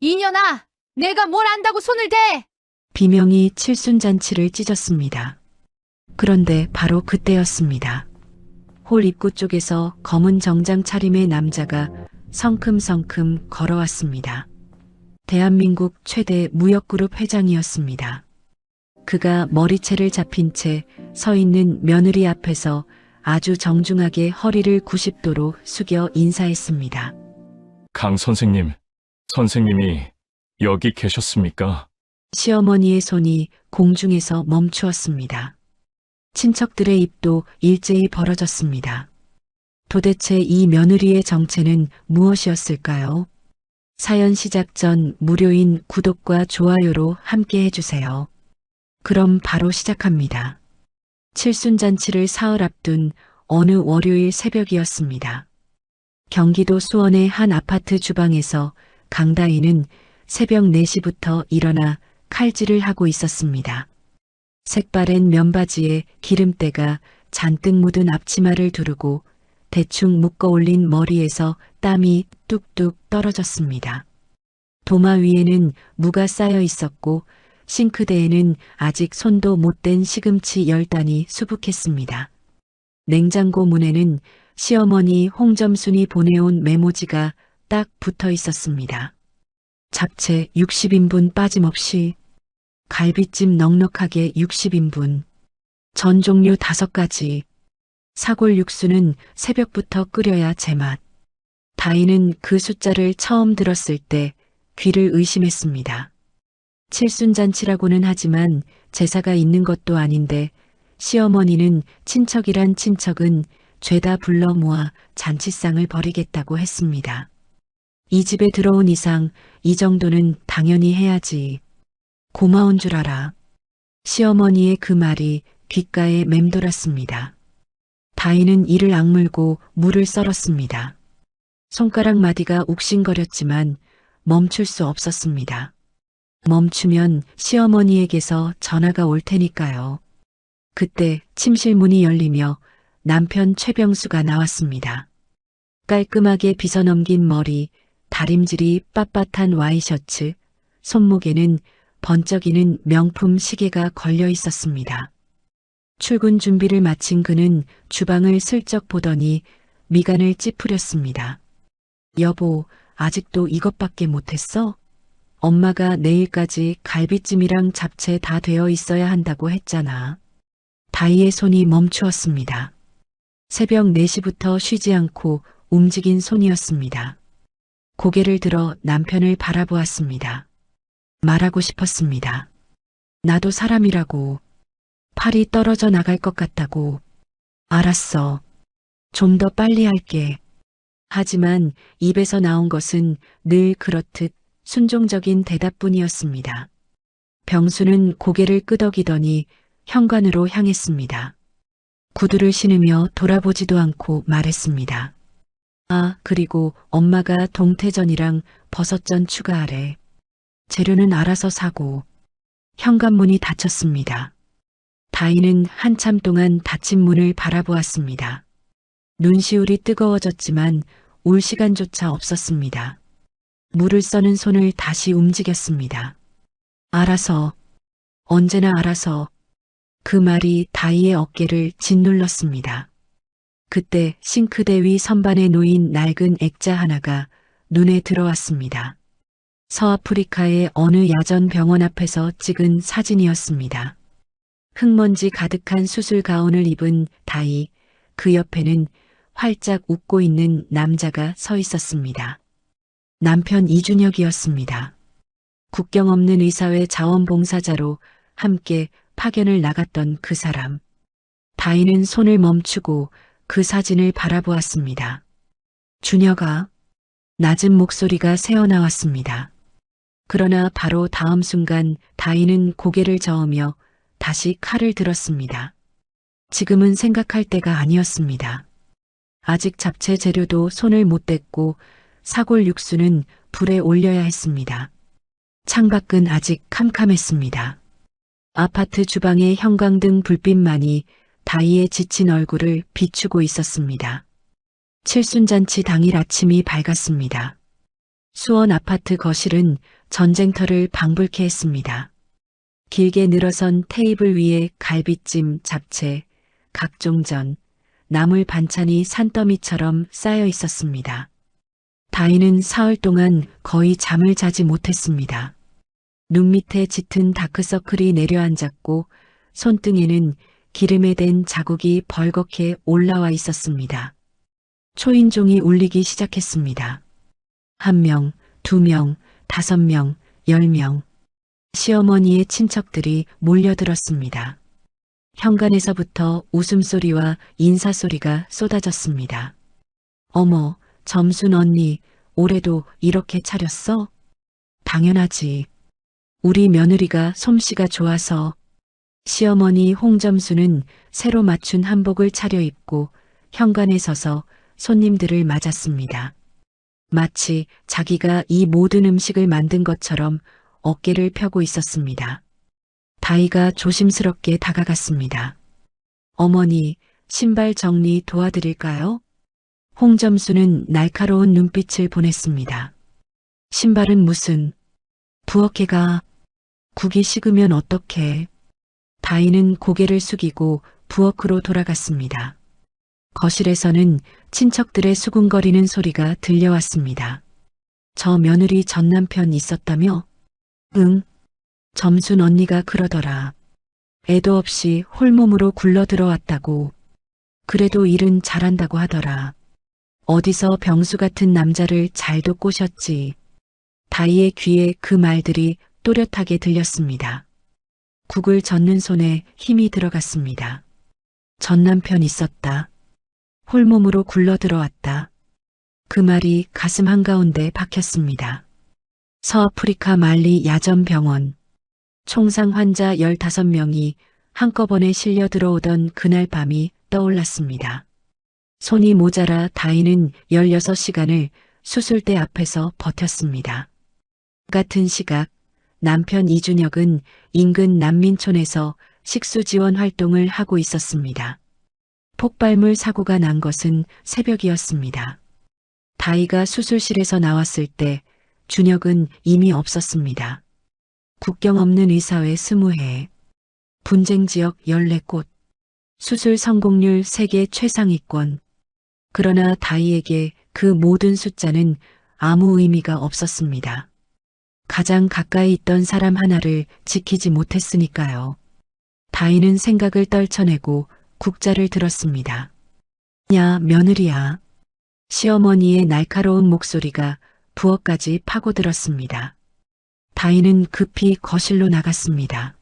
이년아, 내가 뭘 안다고 손을 대! 비명이 칠순잔치를 찢었습니다. 그런데 바로 그때였습니다. 홀 입구 쪽에서 검은 정장 차림의 남자가 성큼성큼 걸어왔습니다. 대한민국 최대 무역그룹 회장이었습니다. 그가 머리채를 잡힌 채 서 있는 며느리 앞에서 아주 정중하게 허리를 90도로 숙여 인사했습니다. 강 선생님, 선생님이 여기 계셨습니까? 시어머니의 손이 공중에서 멈추었습니다. 친척들의 입도 일제히 벌어졌습니다. 도대체 이 며느리의 정체는 무엇이었을까요? 사연 시작 전 무료인 구독과 좋아요로 함께 해주세요. 그럼 바로 시작합니다. 칠순잔치를 사흘 앞둔 어느 월요일 새벽이었습니다. 경기도 수원의 한 아파트 주방에서 강다희는 새벽 4시부터 일어나 칼질을 하고 있었습니다. 색바랜 면바지에 기름때가 잔뜩 묻은 앞치마를 두르고 대충 묶어 올린 머리에서 땀이 뚝뚝 떨어졌습니다. 도마 위에는 무가 쌓여 있었고 싱크대에는 아직 손도 못 댄 시금치 10단이 수북했습니다. 냉장고 문에는 시어머니 홍점순이 보내온 메모지가 딱 붙어 있었습니다. 잡채 60인분 빠짐없이, 갈비찜 넉넉하게 60인분, 전 종류 5가지, 사골 육수는 새벽부터 끓여야 제맛. 다희는 그 숫자를 처음 들었을 때 귀를 의심했습니다. 칠순잔치라고는 하지만 제사가 있는 것도 아닌데 시어머니는 친척이란 친척은 죄다 불러 모아 잔치상을 벌이겠다고 했습니다. 이 집에 들어온 이상 이 정도는 당연히 해야지. 고마운 줄 알아. 시어머니의 그 말이 귓가에 맴돌았습니다. 다희는 이를 악물고 물을 썰었습니다. 손가락 마디가 욱신거렸지만 멈출 수 없었습니다. 멈추면 시어머니에게서 전화가 올 테니까요. 그때 침실 문이 열리며 남편 최병수가 나왔습니다. 깔끔하게 빗어넘긴 머리, 다림질이 빳빳한 와이셔츠, 손목에는 번쩍이는 명품 시계가 걸려 있었습니다. 출근 준비를 마친 그는 주방을 슬쩍 보더니 미간을 찌푸렸습니다. 여보, 아직도 이것밖에 못했어? 엄마가 내일까지 갈비찜이랑 잡채 다 되어 있어야 한다고 했잖아. 다희의 손이 멈추었습니다. 새벽 4시부터 쉬지 않고 움직인 손이었습니다. 고개를 들어 남편을 바라보았습니다. 말하고 싶었습니다. 나도 사람이라고. 팔이 떨어져 나갈 것 같다고. 알았어. 좀 더 빨리 할게. 하지만 입에서 나온 것은 늘 그렇듯 순종적인 대답뿐이었습니다. 병수는 고개를 끄덕이더니 현관으로 향했습니다. 구두를 신으며 돌아보지도 않고 말했습니다. 아, 그리고 엄마가 동태전이랑 버섯전 추가하래. 재료는 알아서 사고. 현관문이 닫혔습니다. 다희는 한참 동안 닫힌 문을 바라보았습니다. 눈시울이 뜨거워졌지만 울 시간조차 없었습니다. 물을 써는 손을 다시 움직였습니다. 알아서, 언제나 알아서. 그 말이 다희의 어깨를 짓눌렀습니다. 그때 싱크대 위 선반에 놓인 낡은 액자 하나가 눈에 들어왔습니다. 서아프리카의 어느 야전 병원 앞에서 찍은 사진이었습니다. 흙먼지 가득한 수술 가운을 입은 다희, 그 옆에는 활짝 웃고 있는 남자가 서 있었습니다. 남편 이준혁이었습니다. 국경 없는 의사회 자원봉사자로 함께 파견을 나갔던 그 사람. 다희는 손을 멈추고 그 사진을 바라보았습니다. 준혁아, 낮은 목소리가 새어나왔습니다. 그러나 바로 다음 순간 다희는 고개를 저으며 다시 칼을 들었습니다. 지금은 생각할 때가 아니었습니다. 아직 잡채 재료도 손을 못 댔고 사골 육수는 불에 올려야 했습니다. 창밖은 아직 캄캄했습니다. 아파트 주방의 형광등 불빛만이 다희의 지친 얼굴을 비추고 있었습니다. 칠순잔치 당일 아침이 밝았습니다. 수원 아파트 거실은 전쟁터를 방불케 했습니다. 길게 늘어선 테이블 위에 갈비찜, 잡채, 각종 전, 나물 반찬이 산더미처럼 쌓여 있었습니다. 다희는 사흘 동안 거의 잠을 자지 못했습니다. 눈 밑에 짙은 다크서클이 내려앉았고 손등에는 기름에 댄 자국이 벌겋게 올라와 있었습니다. 초인종이 울리기 시작했습니다. 1명, 2명, 5명, 10명. 시어머니의 친척들이 몰려들었습니다. 현관에서부터 웃음소리와 인사소리가 쏟아졌습니다. 어머, 점순 언니, 올해도 이렇게 차렸어? 당연하지. 우리 며느리가 솜씨가 좋아서. 시어머니 홍점수는 새로 맞춘 한복을 차려입고 현관에 서서 손님들을 맞았습니다. 마치 자기가 이 모든 음식을 만든 것처럼 어깨를 펴고 있었습니다. 다희가 조심스럽게 다가갔습니다. 어머니, 신발 정리 도와드릴까요? 홍점수는 날카로운 눈빛을 보냈습니다. 신발은 무슨, 부엌에가, 국이 식으면 어떡해. 다희는 고개를 숙이고 부엌으로 돌아갔습니다. 거실에서는 친척들의 수군거리는 소리가 들려왔습니다. 저 며느리 전 남편 있었다며? 응. 점순 언니가 그러더라. 애도 없이 홀몸으로 굴러 들어왔다고. 그래도 일은 잘한다고 하더라. 어디서 병수 같은 남자를 잘도 꼬셨지. 다희의 귀에 그 말들이 또렷하게 들렸습니다. 국을 젓는 손에 힘이 들어갔습니다. 전 남편 있었다. 홀몸으로 굴러 들어왔다. 그 말이 가슴 한가운데 박혔습니다. 서아프리카 말리 야전병원. 총상 환자 15명이 한꺼번에 실려 들어오던 그날 밤이 떠올랐습니다. 손이 모자라 다희는 16시간을 수술대 앞에서 버텼습니다. 같은 시각 남편 이준혁은 인근 난민촌에서 식수 지원 활동을 하고 있었습니다. 폭발물 사고가 난 것은 새벽이었습니다. 다희가 수술실에서 나왔을 때 준혁은 이미 없었습니다. 국경 없는 의사회 20회, 분쟁 지역 14곳, 수술 성공률 세계 최상위권. 그러나 다희에게 그 모든 숫자는 아무 의미가 없었습니다. 가장 가까이 있던 사람 하나를 지키지 못했으니까요. 다희는 생각을 떨쳐내고 국자를 들었습니다. 야, 며느리야. 시어머니의 날카로운 목소리가 부엌까지 파고들었습니다. 다희는 급히 거실로 나갔습니다.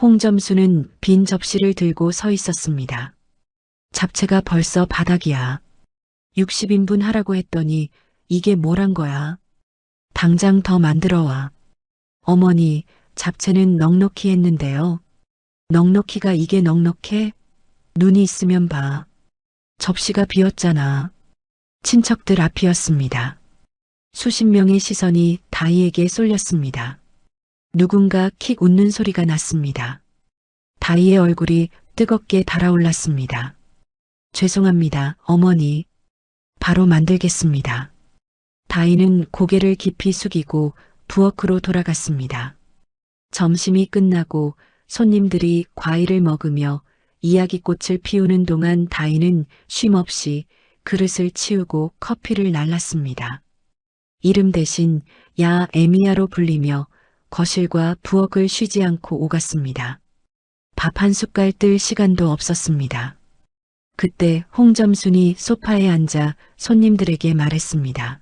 홍점수는 빈 접시를 들고 서 있었습니다. 잡채가 벌써 바닥이야. 60인분 하라고 했더니 이게 뭐란 거야? 당장 더 만들어 와. 어머니, 잡채는 넉넉히 했는데요. 넉넉히가 이게 넉넉해? 눈이 있으면 봐. 접시가 비었잖아. 친척들 앞이었습니다. 수십 명의 시선이 다희에게 쏠렸습니다. 누군가 킥 웃는 소리가 났습니다. 다희의 얼굴이 뜨겁게 달아올랐습니다. 죄송합니다, 어머니. 바로 만들겠습니다. 다희는 고개를 깊이 숙이고 부엌으로 돌아갔습니다. 점심이 끝나고 손님들이 과일을 먹으며 이야기꽃을 피우는 동안 다희는 쉼없이 그릇을 치우고 커피를 날랐습니다. 이름 대신 야 에미야로 불리며 거실과 부엌을 쉬지 않고 오갔습니다. 밥 한 숟갈 뜰 시간도 없었습니다. 그때 홍점순이 소파에 앉아 손님들에게 말했습니다.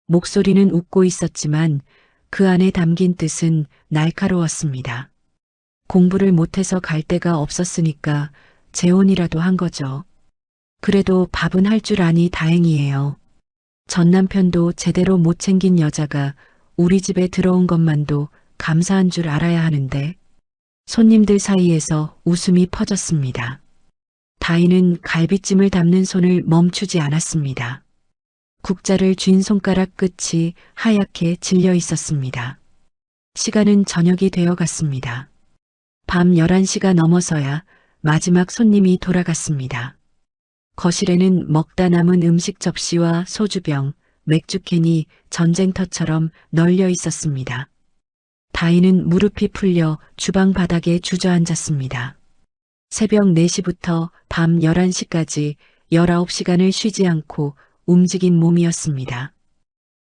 목소리는 웃고 있었지만 그 안에 담긴 뜻은 날카로웠습니다. 공부를 못해서 갈 데가 없었으니까 재혼이라도 한 거죠. 그래도 밥은 할 줄 아니 다행이에요. 전 남편도 제대로 못 챙긴 여자가 우리 집에 들어온 것만도 감사한 줄 알아야 하는데. 손님들 사이에서 웃음이 퍼졌습니다. 다희는 갈비찜을 담는 손을 멈추지 않았습니다. 국자를 쥔 손가락 끝이 하얗게 질려 있었습니다. 시간은 저녁이 되어 갔습니다. 밤 11시가 넘어서야 마지막 손님이 돌아갔습니다. 거실에는 먹다 남은 음식 접시와 소주병, 맥주캔이 전쟁터처럼 널려 있었습니다. 다인은 무릎이 풀려 주방 바닥에 주저앉았습니다. 새벽 4시부터 밤 11시까지 19시간을 쉬지 않고 움직인 몸이었습니다.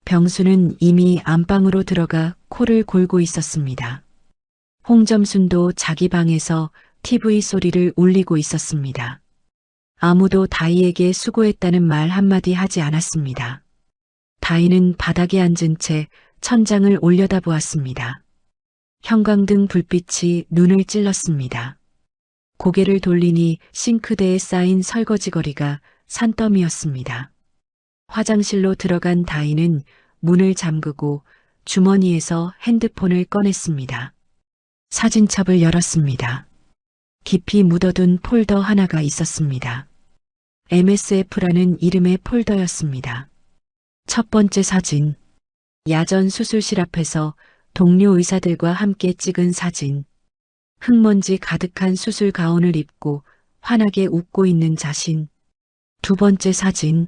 병수는 이미 안방으로 들어가 코를 골고 있었습니다. 홍점순도 자기 방에서 TV 소리를 울리고 있었습니다. 아무도 다이에게 수고했다는 말 한마디 하지 않았습니다. 다이는 바닥에 앉은 채 천장을 올려다보았습니다. 형광등 불빛이 눈을 찔렀습니다. 고개를 돌리니 싱크대에 쌓인 설거지거리가 산더미였습니다. 화장실로 들어간 다이는 문을 잠그고 주머니에서 핸드폰을 꺼냈습니다. 사진첩을 열었습니다. 깊이 묻어둔 폴더 하나가 있었습니다. MSF라는 이름의 폴더였습니다. 첫 번째 사진. 야전 수술실 앞에서 동료 의사들과 함께 찍은 사진. 흙먼지 가득한 수술 가운을 입고 환하게 웃고 있는 자신. 두 번째 사진.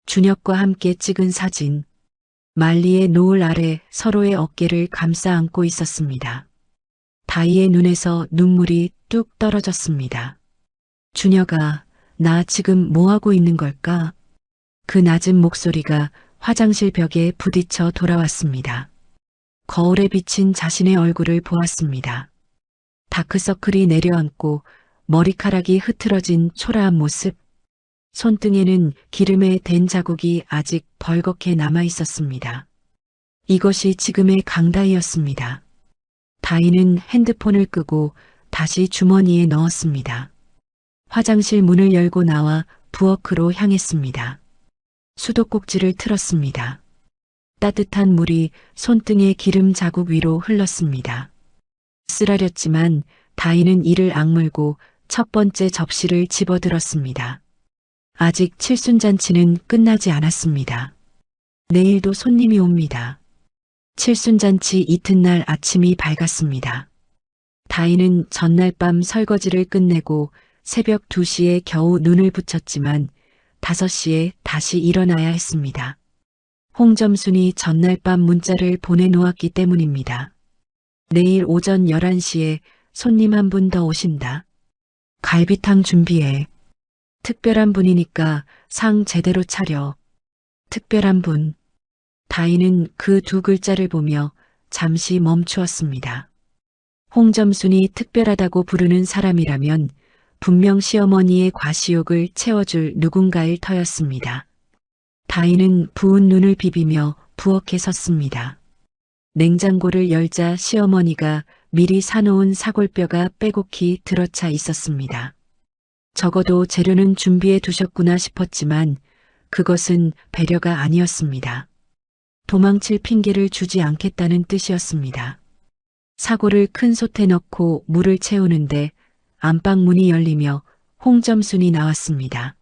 준혁과 함께 찍은 사진. 말리의 노을 아래 서로의 어깨를 감싸 안고 있었습니다. 다이의 눈에서 눈물이 뚝 떨어졌습니다. 준혁아, 나 지금 뭐하고 있는 걸까? 그 낮은 목소리가 화장실 벽에 부딪혀 돌아왔습니다. 거울에 비친 자신의 얼굴을 보았습니다. 다크서클이 내려앉고 머리카락이 흐트러진 초라한 모습. 손등에는 기름에 댄 자국이 아직 벌겋게 남아 있었습니다. 이것이 지금의 강다이였습니다. 다이는 핸드폰을 끄고 다시 주머니에 넣었습니다. 화장실 문을 열고 나와 부엌으로 향했습니다. 수도꼭지를 틀었습니다. 따뜻한 물이 손등의 기름 자국 위로 흘렀습니다. 쓰라렸지만 다이는 이를 악물고 첫 번째 접시를 집어들었습니다. 아직 칠순잔치는 끝나지 않았습니다. 내일도 손님이 옵니다. 칠순잔치 이튿날 아침이 밝았습니다. 다이는 전날 밤 설거지를 끝내고 새벽 2시에 겨우 눈을 붙였지만 5시에 다시 일어나야 했습니다. 홍점순이 전날 밤 문자를 보내놓았기 때문입니다. 내일 오전 11시에 손님 한 분 더 오신다. 갈비탕 준비해. 특별한 분이니까 상 제대로 차려. 특별한 분. 다이는 그 두 글자를 보며 잠시 멈추었습니다. 홍점순이 특별하다고 부르는 사람이라면 분명 시어머니의 과시욕을 채워줄 누군가일 터였습니다. 다이는 부은 눈을 비비며 부엌에 섰습니다. 냉장고를 열자 시어머니가 미리 사놓은 사골뼈가 빼곡히 들어차 있었습니다. 적어도 재료는 준비해 두셨구나 싶었지만 그것은 배려가 아니었습니다. 도망칠 핑계를 주지 않겠다는 뜻이었습니다. 사골을 큰 솥에 넣고 물을 채우는데 안방 문이 열리며 홍점순이 나왔습니다.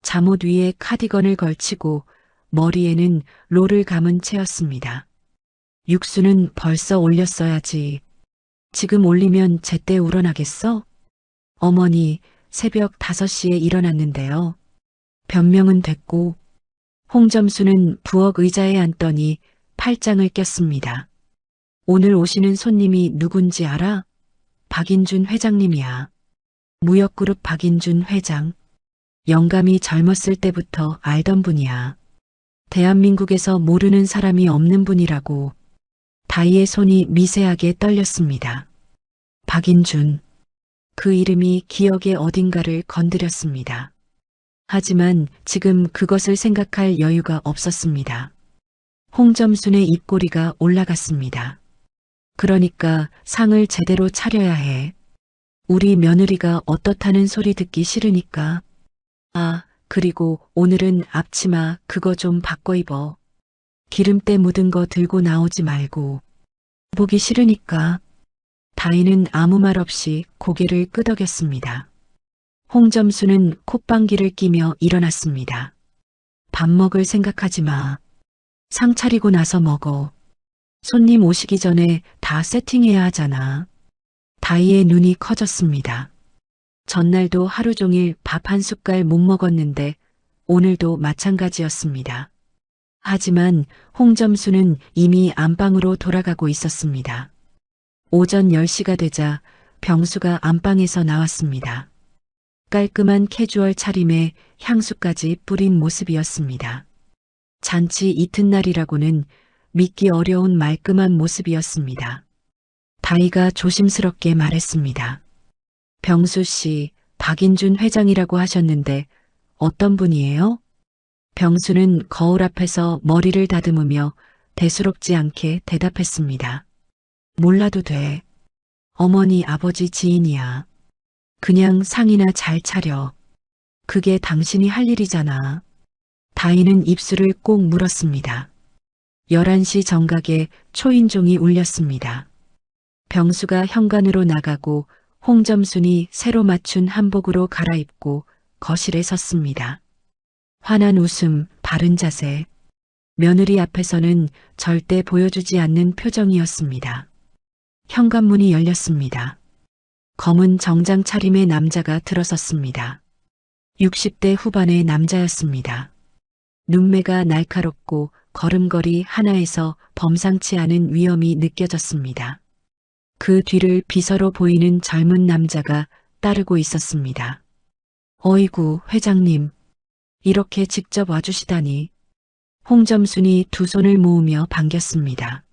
잠옷 위에 카디건을 걸치고 머리에는 롤을 감은 채였습니다. 육수는 벌써 올렸어야지. 지금 올리면 제때 우러나겠어? 어머니, 새벽 5시에 일어났는데요. 변명은 됐고. 홍점수는 부엌 의자에 앉더니 팔짱을 꼈습니다. 오늘 오시는 손님이 누군지 알아? 박인준 회장님이야. 무역그룹 박인준 회장. 영감이 젊었을 때부터 알던 분이야. 대한민국에서 모르는 사람이 없는 분이라고. 다이의 손이 미세하게 떨렸습니다. 박인준. 그 이름이 기억의 어딘가를 건드렸습니다. 하지만 지금 그것을 생각할 여유가 없었습니다. 홍점순의 입꼬리가 올라갔습니다. 그러니까 상을 제대로 차려야 해. 우리 며느리가 어떻다는 소리 듣기 싫으니까. 아, 그리고 오늘은 앞치마 그거 좀 바꿔 입어. 기름때 묻은 거 들고 나오지 말고. 보기 싫으니까. 다이는 아무 말 없이 고개를 끄덕였습니다. 홍점수는 콧방귀를 끼며 일어났습니다. 밥 먹을 생각하지 마. 상 차리고 나서 먹어. 손님 오시기 전에 다 세팅해야 하잖아. 다이의 눈이 커졌습니다. 전날도 하루 종일 밥 한 숟갈 못 먹었는데 오늘도 마찬가지였습니다. 하지만 홍점수는 이미 안방으로 돌아가고 있었습니다. 오전 10시가 되자 병수가 안방에서 나왔습니다. 깔끔한 캐주얼 차림에 향수까지 뿌린 모습이었습니다. 잔치 이튿날이라고는 믿기 어려운 말끔한 모습이었습니다. 다희가 조심스럽게 말했습니다. 병수 씨, 박인준 회장이라고 하셨는데 어떤 분이에요? 병수는 거울 앞에서 머리를 다듬으며 대수롭지 않게 대답했습니다. 몰라도 돼. 어머니 아버지 지인이야. 그냥 상이나 잘 차려. 그게 당신이 할 일이잖아. 다희는 입술을 꼭 물었습니다. 11시 정각에 초인종이 울렸습니다. 병수가 현관으로 나가고 홍점순이 새로 맞춘 한복으로 갈아입고 거실에 섰습니다. 환한 웃음, 바른 자세. 며느리 앞에서는 절대 보여주지 않는 표정이었습니다. 현관문이 열렸습니다. 검은 정장 차림의 남자가 들어섰습니다. 60대 후반의 남자였습니다. 눈매가 날카롭고 걸음걸이 하나에서 범상치 않은 위험이 느껴졌습니다. 그 뒤를 비서로 보이는 젊은 남자가 따르고 있었습니다. 어이구, 회장님. 이렇게 직접 와주시다니. 홍점순이 두 손을 모으며 반겼습니다.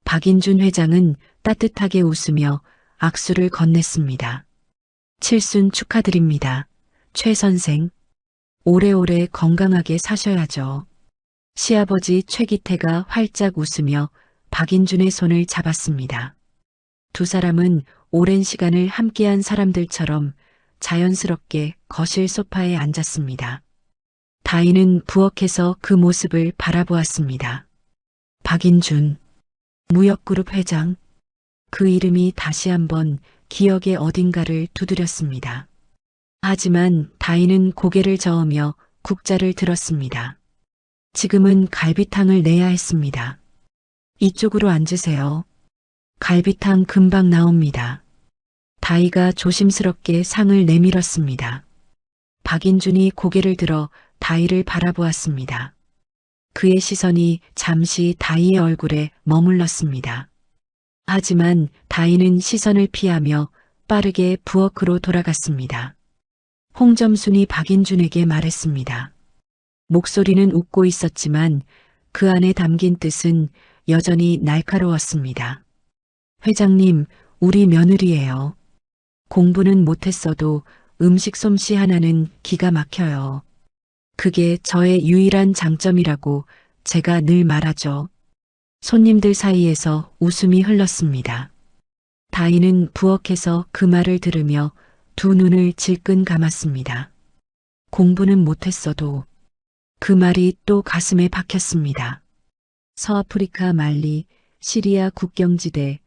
박인준 회장은 따뜻하게 웃으며 악수를 건넸습니다. 칠순 축하드립니다. 최 선생. 오래오래 건강하게 사셔야죠. 시아버지 최기태가 활짝 웃으며 박인준의 손을 잡았습니다. 두 사람은 오랜 시간을 함께한 사람들처럼 자연스럽게 거실 소파에 앉았습니다. 다희는 부엌에서 그 모습을 바라보았습니다. 박인준, 무역그룹 회장. 그 이름이 다시 한번 기억의 어딘가를 두드렸습니다. 하지만 다희는 고개를 저으며 국자를 들었습니다. 지금은 갈비탕을 내야 했습니다. 이쪽으로 앉으세요. 갈비탕 금방 나옵니다. 다희가 조심스럽게 상을 내밀었습니다. 박인준이 고개를 들어 다희를 바라보았습니다. 그의 시선이 잠시 다희의 얼굴에 머물렀습니다. 하지만 다희는 시선을 피하며 빠르게 부엌으로 돌아갔습니다. 홍점순이 박인준에게 말했습니다. 목소리는 웃고 있었지만 그 안에 담긴 뜻은 여전히 날카로웠습니다. 회장님, 우리 며느리예요. 공부는 못했어도 음식 솜씨 하나는 기가 막혀요. 그게 저의 유일한 장점이라고 제가 늘 말하죠. 손님들 사이에서 웃음이 흘렀습니다. 다희는 부엌에서 그 말을 들으며 두 눈을 질끈 감았습니다. 공부는 못했어도 그 말이 또 가슴에 박혔습니다. 서아프리카 말리, 시리아 국경지대,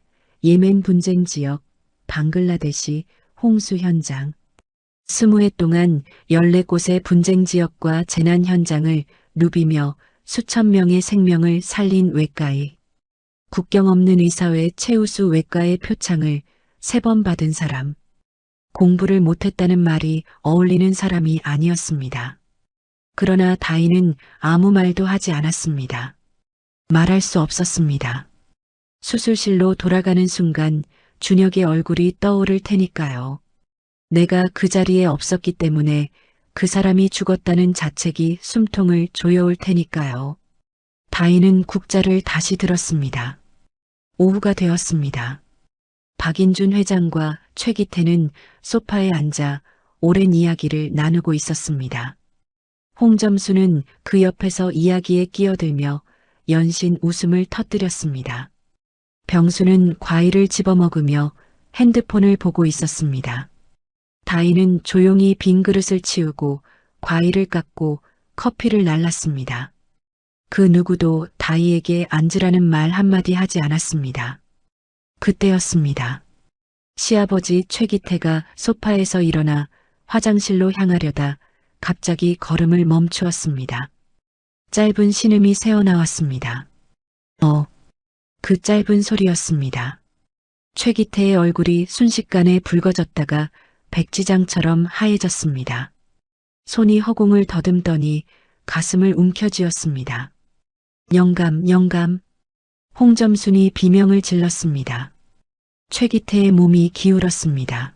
예멘 분쟁 지역, 방글라데시, 홍수 현장. 20해 동안 14곳의 분쟁 지역과 재난 현장을 누비며 수천 명의 생명을 살린 외과의 국경 없는 의사회 최우수 외과의 표창을 3번 받은 사람. 공부를 못했다는 말이 어울리는 사람이 아니었습니다. 그러나 다희는 아무 말도 하지 않았습니다. 말할 수 없었습니다. 수술실로 돌아가는 순간 준혁의 얼굴이 떠오를 테니까요. 내가 그 자리에 없었기 때문에 그 사람이 죽었다는 자책이 숨통을 조여올 테니까요. 다희는 국자를 다시 들었습니다. 오후가 되었습니다. 박인준 회장과 최기태는 소파에 앉아 오랜 이야기를 나누고 있었습니다. 홍점수는 그 옆에서 이야기에 끼어들며 연신 웃음을 터뜨렸습니다. 병수는 과일을 집어먹으며 핸드폰을 보고 있었습니다. 다희는 조용히 빈 그릇을 치우고 과일을 깎고 커피를 날랐습니다. 그 누구도 다희에게 앉으라는 말 한마디 하지 않았습니다. 그때였습니다. 시아버지 최기태가 소파에서 일어나 화장실로 향하려다 갑자기 걸음을 멈추었습니다. 짧은 신음이 새어나왔습니다. 그 짧은 소리였습니다. 최기태의 얼굴이 순식간에 붉어졌다가 백지장처럼 하얘졌습니다. 손이 허공을 더듬더니 가슴을 움켜쥐었습니다. 영감, 영감. 홍점순이 비명을 질렀습니다. 최기태의 몸이 기울었습니다.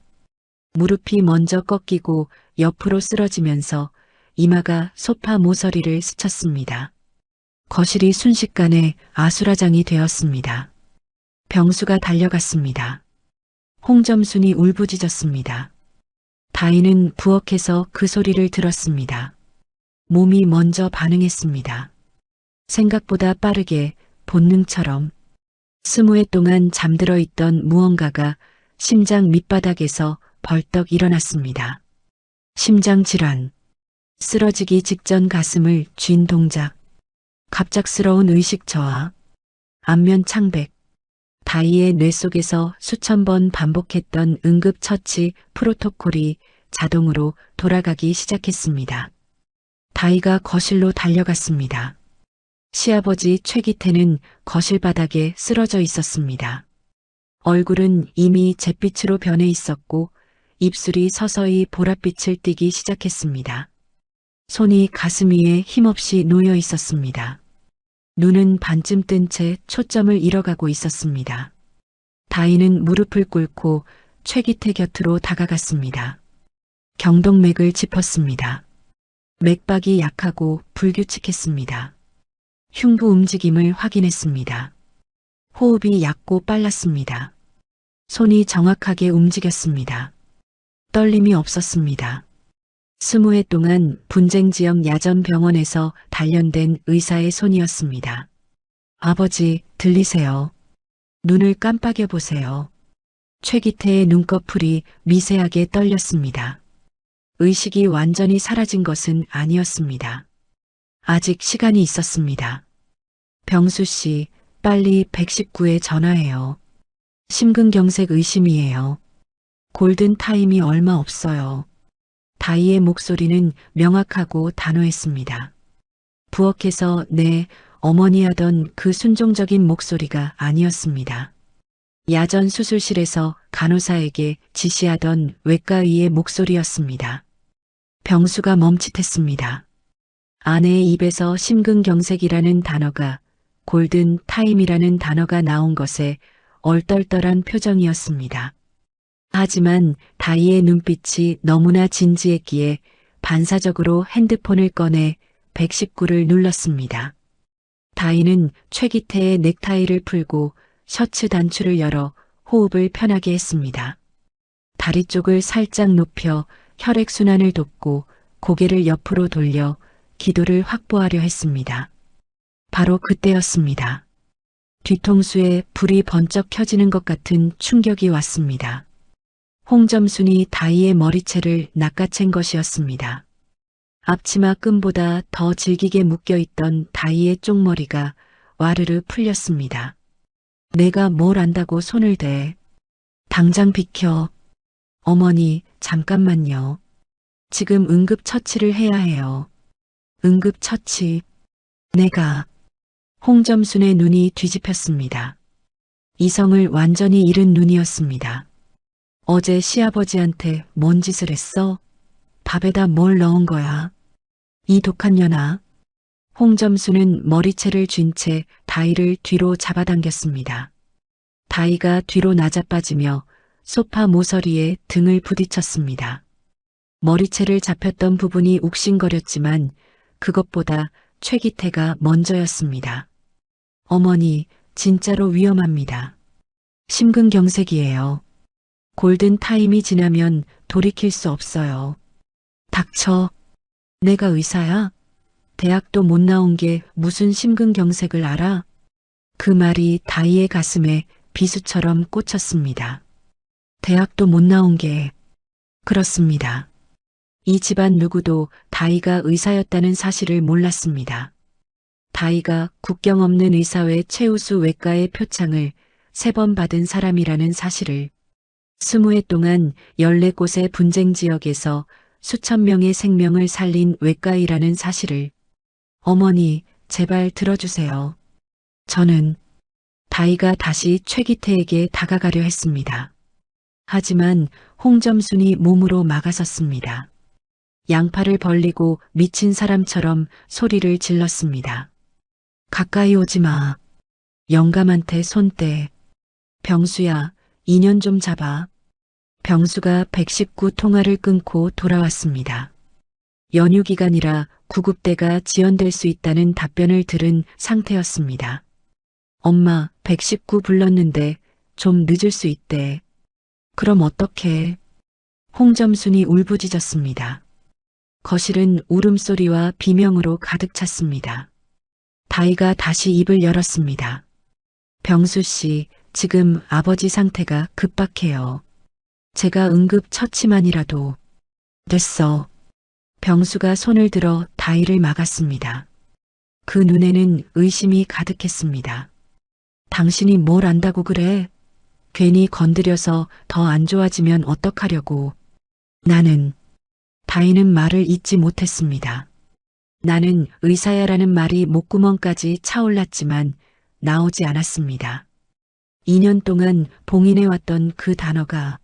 무릎이 먼저 꺾이고 옆으로 쓰러지면서 이마가 소파 모서리를 스쳤습니다. 거실이 순식간에 아수라장이 되었습니다. 병수가 달려갔습니다. 홍점순이 울부짖었습니다. 다희는 부엌에서 그 소리를 들었습니다. 몸이 먼저 반응했습니다. 생각보다 빠르게 본능처럼 20회 동안 잠들어 있던 무언가가 심장 밑바닥에서 벌떡 일어났습니다. 심장 질환, 쓰러지기 직전 가슴을 쥔 동작, 갑작스러운 의식 저하, 안면 창백, 다희의 뇌 속에서 수천 번 반복했던 응급처치 프로토콜이 자동으로 돌아가기 시작했습니다. 다희가 거실로 달려갔습니다. 시아버지 최기태는 거실 바닥에 쓰러져 있었습니다. 얼굴은 이미 잿빛으로 변해 있었고 입술이 서서히 보랏빛을 띠기 시작했습니다. 손이 가슴 위에 힘없이 놓여 있었습니다. 눈은 반쯤 뜬 채 초점을 잃어가고 있었습니다. 다희는 무릎을 꿇고 최기태 곁으로 다가갔습니다. 경동맥을 짚었습니다. 맥박이 약하고 불규칙했습니다. 흉부 움직임을 확인했습니다. 호흡이 얕고 빨랐습니다. 손이 정확하게 움직였습니다. 떨림이 없었습니다. 20회 동안 분쟁 지역 야전병원에서 단련된 의사의 손이었습니다. 아버지, 들리세요? 눈을 깜빡여 보세요. 최기태의 눈꺼풀이 미세하게 떨렸습니다. 의식이 완전히 사라진 것은 아니었습니다. 아직 시간이 있었습니다. 병수 씨, 빨리 119에 전화해요. 심근경색 의심이에요. 골든 타임이 얼마 없어요. 다희의 목소리는 명확하고 단호했습니다. 부엌에서 네, 어머니 하던 그 순종적인 목소리가 아니었습니다. 야전 수술실에서 간호사에게 지시하던 외과의의 목소리였습니다. 병수가 멈칫했습니다. 아내의 입에서 심근경색이라는 단어가 골든 타임이라는 단어가 나온 것에 얼떨떨한 표정이었습니다. 하지만 다희의 눈빛이 너무나 진지했기에 반사적으로 핸드폰을 꺼내 119를 눌렀습니다. 다희는 최기태의 넥타이를 풀고 셔츠 단추를 열어 호흡을 편하게 했습니다. 다리 쪽을 살짝 높여 혈액순환을 돕고 고개를 옆으로 돌려 기도를 확보하려 했습니다. 바로 그때였습니다. 뒤통수에 불이 번쩍 켜지는 것 같은 충격이 왔습니다. 홍점순이 다희의 머리채를 낚아챈 것이었습니다. 앞치마 끈보다 더 질기게 묶여있던 다희의 쪽머리가 와르르 풀렸습니다. 내가 뭘 안다고 손을 대. 당장 비켜. 어머니, 잠깐만요. 지금 응급처치를 해야 해요. 응급처치. 내가. 홍점순의 눈이 뒤집혔습니다. 이성을 완전히 잃은 눈이었습니다. 어제 시아버지한테 뭔 짓을 했어? 밥에다 뭘 넣은 거야? 이 독한 년아. 홍점수는 머리채를 쥔 채 다희를 뒤로 잡아당겼습니다. 다희가 뒤로 나자빠지며 소파 모서리에 등을 부딪혔습니다. 머리채를 잡혔던 부분이 욱신거렸지만 그것보다 최기태가 먼저였습니다. 어머니, 진짜로 위험합니다. 심근경색이에요. 골든 타임이 지나면 돌이킬 수 없어요. 닥쳐. 내가 의사야? 대학도 못 나온 게 무슨 심근경색을 알아? 그 말이 다희의 가슴에 비수처럼 꽂혔습니다. 대학도 못 나온 게 그렇습니다. 이 집안 누구도 다희가 의사였다는 사실을 몰랐습니다. 다희가 국경 없는 의사회 최우수 외과의 표창을 3번 받은 사람이라는 사실을 20회 동안 14곳의 분쟁 지역에서 수천 명의 생명을 살린 외과의라는 사실을 어머니, 제발 들어주세요. 저는 다희가 다시 최기태에게 다가가려 했습니다. 하지만 홍점순이 몸으로 막아섰습니다. 양팔을 벌리고 미친 사람처럼 소리를 질렀습니다. 가까이 오지 마. 영감한테 손 떼. 병수야, 인연 좀 잡아. 병수가 119 통화를 끊고 돌아왔습니다. 연휴 기간이라 구급대가 지연될 수 있다는 답변을 들은 상태였습니다. 엄마, 119 불렀는데 좀 늦을 수 있대. 그럼 어떡해? 홍점순이 울부짖었습니다. 거실은 울음소리와 비명으로 가득 찼습니다. 다희가 다시 입을 열었습니다. 병수 씨, 지금 아버지 상태가 급박해요. 제가 응급 처치만이라도. 됐어. 병수가 손을 들어 다희를 막았습니다. 그 눈에는 의심이 가득했습니다. 당신이 뭘 안다고 그래? 괜히 건드려서 더 안 좋아지면 어떡하려고. 나는. 다희는 말을 잇지 못했습니다. 나는 의사야라는 말이 목구멍까지 차올랐지만 나오지 않았습니다. 2년 동안 봉인해왔던 그 단어가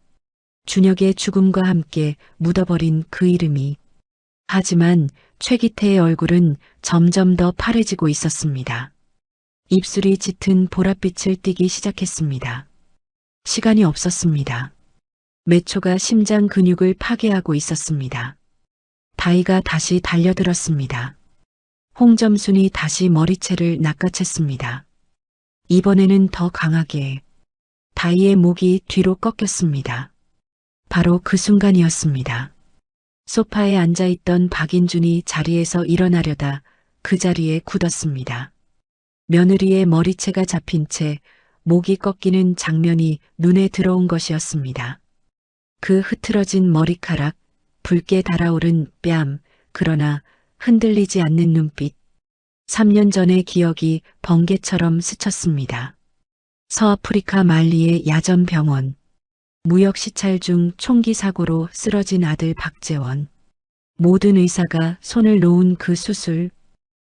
준혁의 죽음과 함께 묻어버린 그 이름이. 하지만 최기태의 얼굴은 점점 더 파래지고 있었습니다. 입술이 짙은 보랏빛을 띠기 시작했습니다. 시간이 없었습니다. 몇 초가 심장 근육을 파괴하고 있었습니다. 다희가 다시 달려들었습니다. 홍점순이 다시 머리채를 낚아챘습니다. 이번에는 더 강하게. 다희의 목이 뒤로 꺾였습니다. 바로 그 순간이었습니다. 소파에 앉아있던 박인준이 자리에서 일어나려다 그 자리에 굳었습니다. 며느리의 머리채가 잡힌 채 목이 꺾이는 장면이 눈에 들어온 것이었습니다. 그 흐트러진 머리카락, 붉게 달아오른 뺨, 그러나 흔들리지 않는 눈빛. 3년 전의 기억이 번개처럼 스쳤습니다. 서아프리카 말리의 야전병원. 무역 시찰 중 총기 사고로 쓰러진 아들 박재원. 모든 의사가 손을 놓은 그 수술.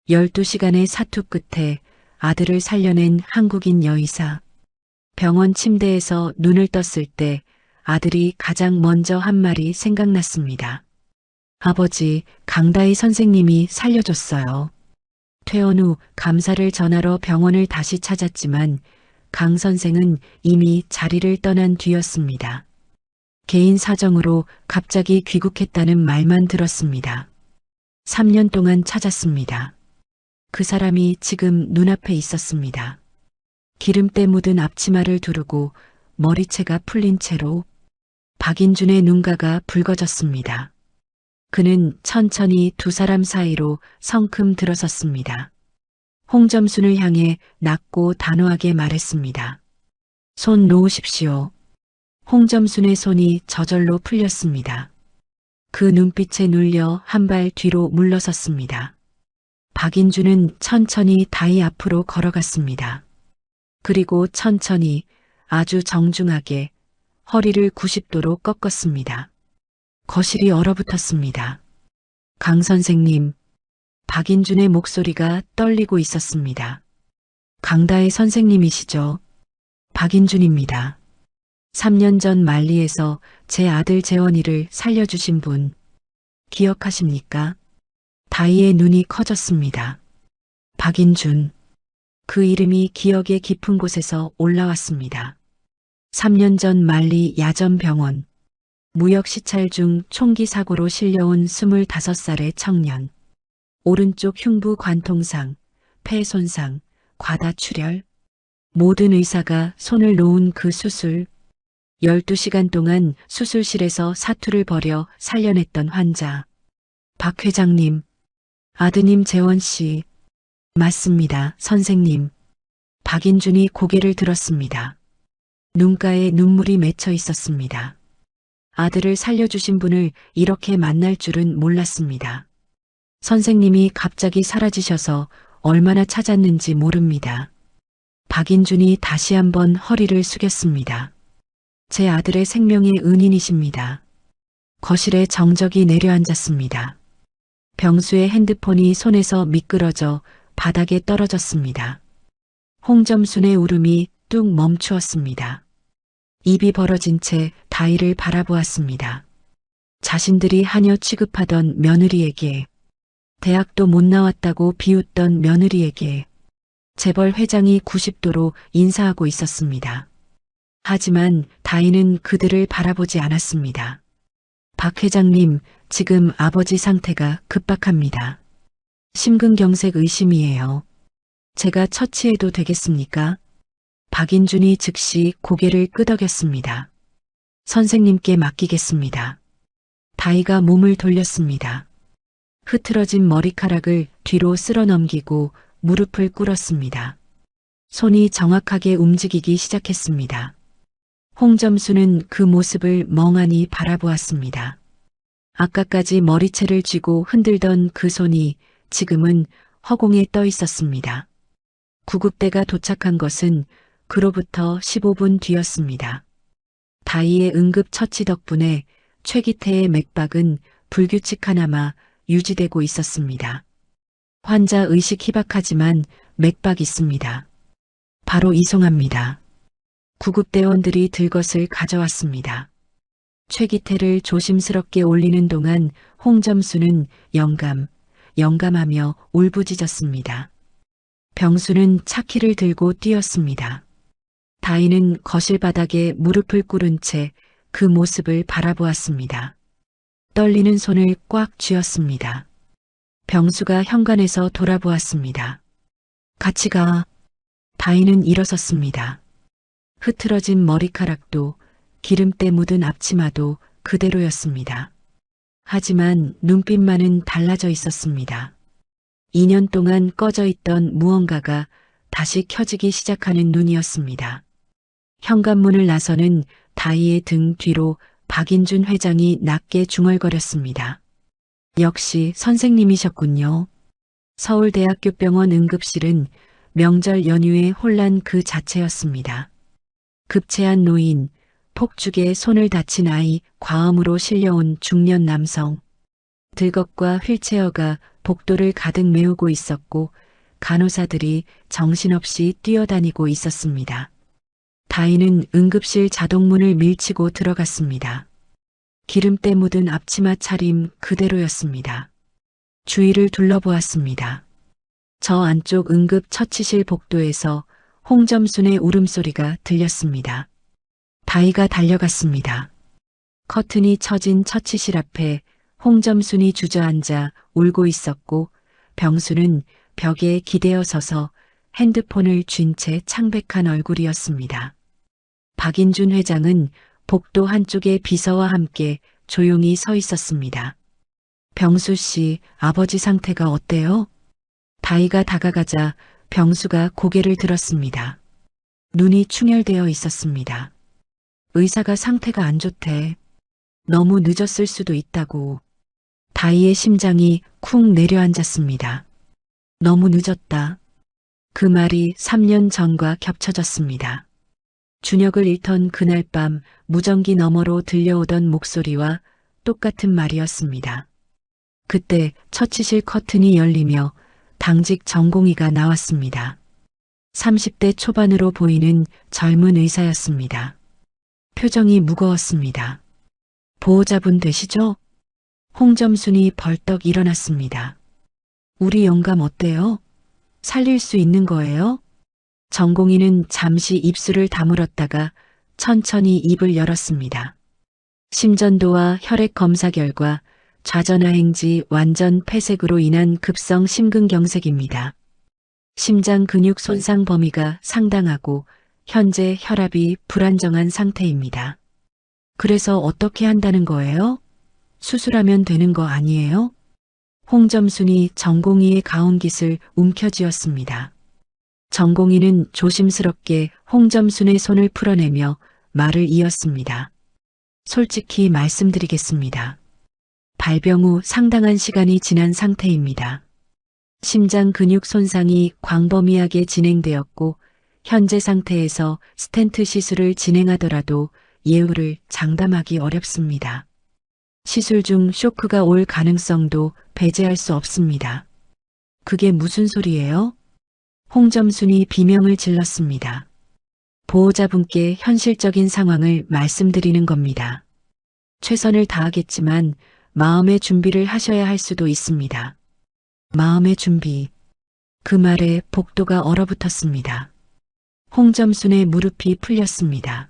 12시간의 사투 끝에 아들을 살려낸 한국인 여의사. 병원 침대에서 눈을 떴을 때 아들이 가장 먼저 한 말이 생각났습니다. 아버지, 강다희 선생님이 살려줬어요. 퇴원 후 감사를 전하러 병원을 다시 찾았지만 강 선생은 이미 자리를 떠난 뒤였습니다. 개인 사정으로 갑자기 귀국했다는 말만 들었습니다. 3년 동안 찾았습니다. 그 사람이 지금 눈앞에 있었습니다. 기름때 묻은 앞치마를 두르고 머리채가 풀린 채로. 박인준의 눈가가 붉어졌습니다. 그는 천천히 두 사람 사이로 성큼 들어섰습니다. 홍점순을 향해 낮고 단호하게 말했습니다. 손 놓으십시오. 홍점순의 손이 저절로 풀렸습니다. 그 눈빛에 눌려 한 발 뒤로 물러섰습니다. 박인준은 천천히 다희 앞으로 걸어갔습니다. 그리고 천천히 아주 정중하게 허리를 90도로 꺾었습니다. 거실이 얼어붙었습니다. 강 선생님, 박인준의 목소리가 떨리고 있었습니다. 강다혜 선생님이시죠? 박인준입니다. 3년 전 만리에서 제 아들 재원이를 살려주신 분, 기억하십니까? 다희의 눈이 커졌습니다. 박인준. 그 이름이 기억의 깊은 곳에서 올라왔습니다. 3년 전 만리 야전병원. 무역 시찰 중 총기 사고로 실려온 25살의 청년. 오른쪽 흉부 관통상, 폐 손상, 과다출혈. 모든 의사가 손을 놓은 그 수술. 12시간 동안 수술실에서 사투를 벌여 살려냈던 환자. 박 회장님, 아드님 재원 씨. 맞습니다, 선생님. 박인준이 고개를 들었습니다. 눈가에 눈물이 맺혀 있었습니다. 아들을 살려주신 분을 이렇게 만날 줄은 몰랐습니다. 선생님이 갑자기 사라지셔서 얼마나 찾았는지 모릅니다. 박인준이 다시 한번 허리를 숙였습니다. 제 아들의 생명의 은인이십니다. 거실에 정적이 내려앉았습니다. 병수의 핸드폰이 손에서 미끄러져 바닥에 떨어졌습니다. 홍점순의 울음이 뚝 멈추었습니다. 입이 벌어진 채 다희를 바라보았습니다. 자신들이 하녀 취급하던 며느리에게, 대학도 못 나왔다고 비웃던 며느리에게 재벌 회장이 90도로 인사하고 있었습니다. 하지만 다희는 그들을 바라보지 않았습니다. 박 회장님, 지금 아버지 상태가 급박합니다. 심근경색 의심이에요. 제가 처치해도 되겠습니까? 박인준이 즉시 고개를 끄덕였습니다. 선생님께 맡기겠습니다. 다희가 몸을 돌렸습니다. 흐트러진 머리카락을 뒤로 쓸어 넘기고 무릎을 꿇었습니다. 손이 정확하게 움직이기 시작했습니다. 홍점수는 그 모습을 멍하니 바라보았습니다. 아까까지 머리채를 쥐고 흔들던 그 손이 지금은 허공에 떠 있었습니다. 구급대가 도착한 것은 그로부터 15분 뒤였습니다. 다희의 응급처치 덕분에 최기태의 맥박은 불규칙하나마 유지되고 있었습니다. 환자 의식 희박하지만 맥박 있습니다. 바로 이송합니다. 구급대원들이 들것을 가져왔습니다. 최기태를 조심스럽게 올리는 동안 홍점수는 영감하며 울부짖었습니다. 병수는 차키를 들고 뛰었습니다. 다희는 거실 바닥에 무릎을 꿇은 채 그 모습을 바라보았습니다. 떨리는 손을 꽉 쥐었습니다. 병수가 현관에서 돌아보았습니다. 같이 가. 다희는 일어섰습니다. 흐트러진 머리카락도 기름때 묻은 앞치마도 그대로였습니다. 하지만 눈빛만은 달라져 있었습니다. 2년 동안 꺼져 있던 무언가가 다시 켜지기 시작하는 눈이었습니다. 현관문을 나서는 다희의 등 뒤로 박인준 회장이 낮게 중얼거렸습니다. 역시 선생님이셨군요. 서울대학교 병원 응급실은 명절 연휴의 혼란 그 자체였습니다. 급체한 노인, 폭죽에 손을 다친 아이, 과음으로 실려온 중년 남성. 들것과 휠체어가 복도를 가득 메우고 있었고 간호사들이 정신없이 뛰어다니고 있었습니다. 다희는 응급실 자동문을 밀치고 들어갔습니다. 기름때 묻은 앞치마 차림 그대로였습니다. 주위를 둘러보았습니다. 저 안쪽 응급처치실 복도에서 홍점순의 울음소리가 들렸습니다. 다희가 달려갔습니다. 커튼이 쳐진 처치실 앞에 홍점순이 주저앉아 울고 있었고 병수는 벽에 기대어 서서 핸드폰을 쥔 채 창백한 얼굴이었습니다. 박인준 회장은 복도 한쪽에 비서와 함께 조용히 서 있었습니다. 병수 씨, 아버지 상태가 어때요? 다희가 다가가자 병수가 고개를 들었습니다. 눈이 충혈되어 있었습니다. 의사가 상태가 안 좋대. 너무 늦었을 수도 있다고. 다희의 심장이 쿵 내려앉았습니다. 너무 늦었다. 그 말이 3년 전과 겹쳐졌습니다. 준혁을 잃던 그날 밤 무전기 너머로 들려오던 목소리와 똑같은 말이었습니다. 그때 처치실 커튼이 열리며 당직 전공의가 나왔습니다. 30대 초반으로 보이는 젊은 의사였습니다. 표정이 무거웠습니다. 보호자분 되시죠? 홍점순이 벌떡 일어났습니다. 우리 영감 어때요? 살릴 수 있는 거예요? 전공의는 잠시 입술을 다물었다가 천천히 입을 열었습니다. 심전도와 혈액 검사 결과 좌전하행지 완전 폐색으로 인한 급성 심근경색입니다. 심장 근육 손상 범위가 상당하고 현재 혈압이 불안정한 상태입니다. 그래서 어떻게 한다는 거예요? 수술하면 되는 거 아니에요? 홍점순이 전공의의 가온깃을 움켜쥐었습니다. 전공의는 조심스럽게 홍점순의 손을 풀어내며 말을 이었습니다. 솔직히 말씀드리겠습니다. 발병 후 상당한 시간이 지난 상태입니다. 심장 근육 손상이 광범위하게 진행되었고 현재 상태에서 스텐트 시술을 진행하더라도 예후를 장담하기 어렵습니다. 시술 중 쇼크가 올 가능성도 배제할 수 없습니다. 그게 무슨 소리예요? 홍점순이 비명을 질렀습니다. 보호자분께 현실적인 상황을 말씀드리는 겁니다. 최선을 다하겠지만 마음의 준비를 하셔야 할 수도 있습니다. 마음의 준비. 그 말에 복도가 얼어붙었습니다. 홍점순의 무릎이 풀렸습니다.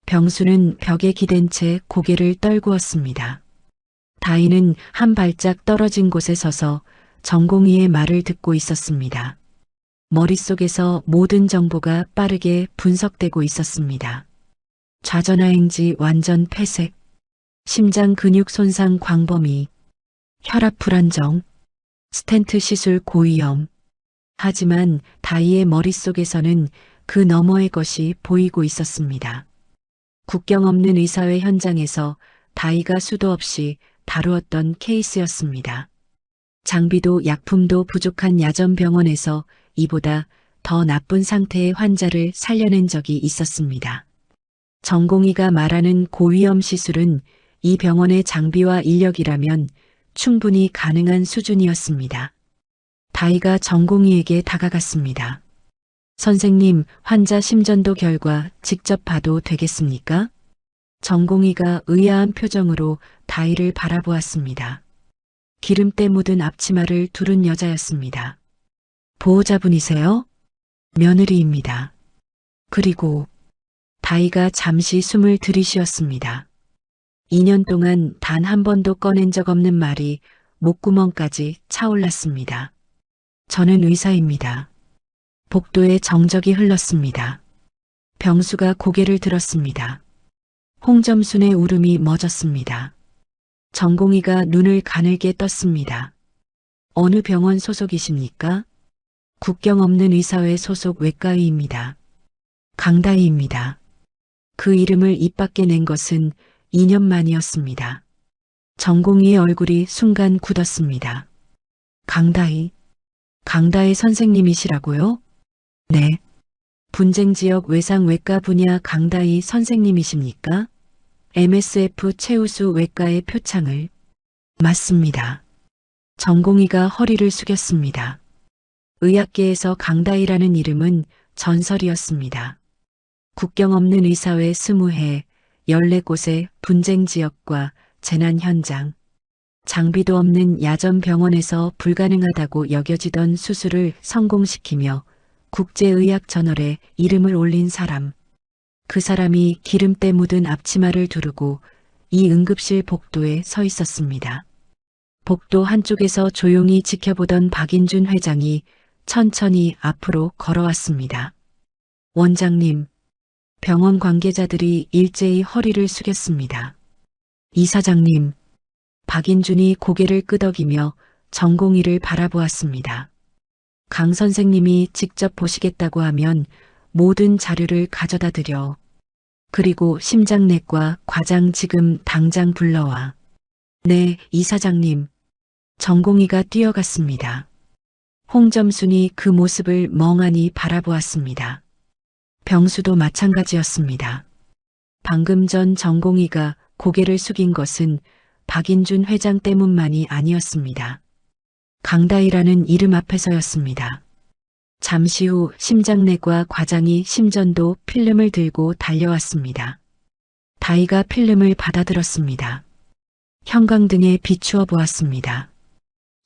병수는 벽에 기댄 채 고개를 떨구었습니다. 다희는 한 발짝 떨어진 곳에 서서 전공의의 말을 듣고 있었습니다. 머릿속에서 모든 정보가 빠르게 분석되고 있었습니다. 좌전화행지 완전 폐색, 심장 근육 손상 광범위, 혈압 불안정, 스텐트 시술 고위험. 하지만 다희의 머릿속에서는 그 너머의 것이 보이고 있었습니다. 국경 없는 의사회 현장에서 다희가 수도 없이 다루었던 케이스였습니다. 장비도 약품도 부족한 야전병원에서 이보다 더 나쁜 상태의 환자를 살려낸 적이 있었습니다. 전공의가 말하는 고위험 시술은 이 병원의 장비와 인력이라면 충분히 가능한 수준이었습니다. 다희가 전공의에게 다가갔습니다. 선생님, 환자 심전도 결과 직접 봐도 되겠습니까? 전공의가 의아한 표정으로 다희를 바라보았습니다. 기름때 묻은 앞치마를 두른 여자였습니다. 보호자분이세요? 며느리입니다. 그리고 다희가 잠시 숨을 들이쉬었습니다. 2년 동안 단 한 번도 꺼낸 적 없는 말이 목구멍까지 차올랐습니다. 저는 의사입니다. 복도에 정적이 흘렀습니다. 병수가 고개를 들었습니다. 홍점순의 울음이 멎었습니다. 전공의가 눈을 가늘게 떴습니다. 어느 병원 소속이십니까? 국경 없는 의사회 소속 외과의입니다. 강다희입니다. 그 이름을 입 밖에 낸 것은 2년 만이었습니다. 전공의의 얼굴이 순간 굳었습니다. 강다희 선생님이시라고요? 네. 분쟁지역 외상외과 분야 강다희 선생님이십니까? MSF 최우수 외과의 표창을. 맞습니다. 전공의가 허리를 숙였습니다. 의학계에서 강다희라는 이름은 전설이었습니다. 국경 없는 의사회 20회, 14곳의 분쟁지역과 재난 현장, 장비도 없는 야전 병원에서 불가능하다고 여겨지던 수술을 성공시키며 국제의학 저널에 이름을 올린 사람. 그 사람이 기름때 묻은 앞치마를 두르고 이 응급실 복도에 서 있었습니다. 복도 한쪽에서 조용히 지켜보던 박인준 회장이 천천히 앞으로 걸어왔습니다. 원장님, 병원 관계자들이 일제히 허리를 숙였습니다. 이사장님, 박인준이 고개를 끄덕이며 전공의를 바라보았습니다. 강 선생님이 직접 보시겠다고 하면 모든 자료를 가져다 드려. 그리고 심장내과 과장 지금 당장 불러와. 네, 이사장님. 전공의가 뛰어갔습니다. 홍점순이 그 모습을 멍하니 바라보았습니다. 병수도 마찬가지였습니다. 방금 전 전공의가 고개를 숙인 것은 박인준 회장 때문만이 아니었습니다. 강다희라는 이름 앞에서였습니다. 잠시 후 심장내과 과장이 심전도 필름을 들고 달려왔습니다. 다희가 필름을 받아들었습니다. 형광등에 비추어 보았습니다.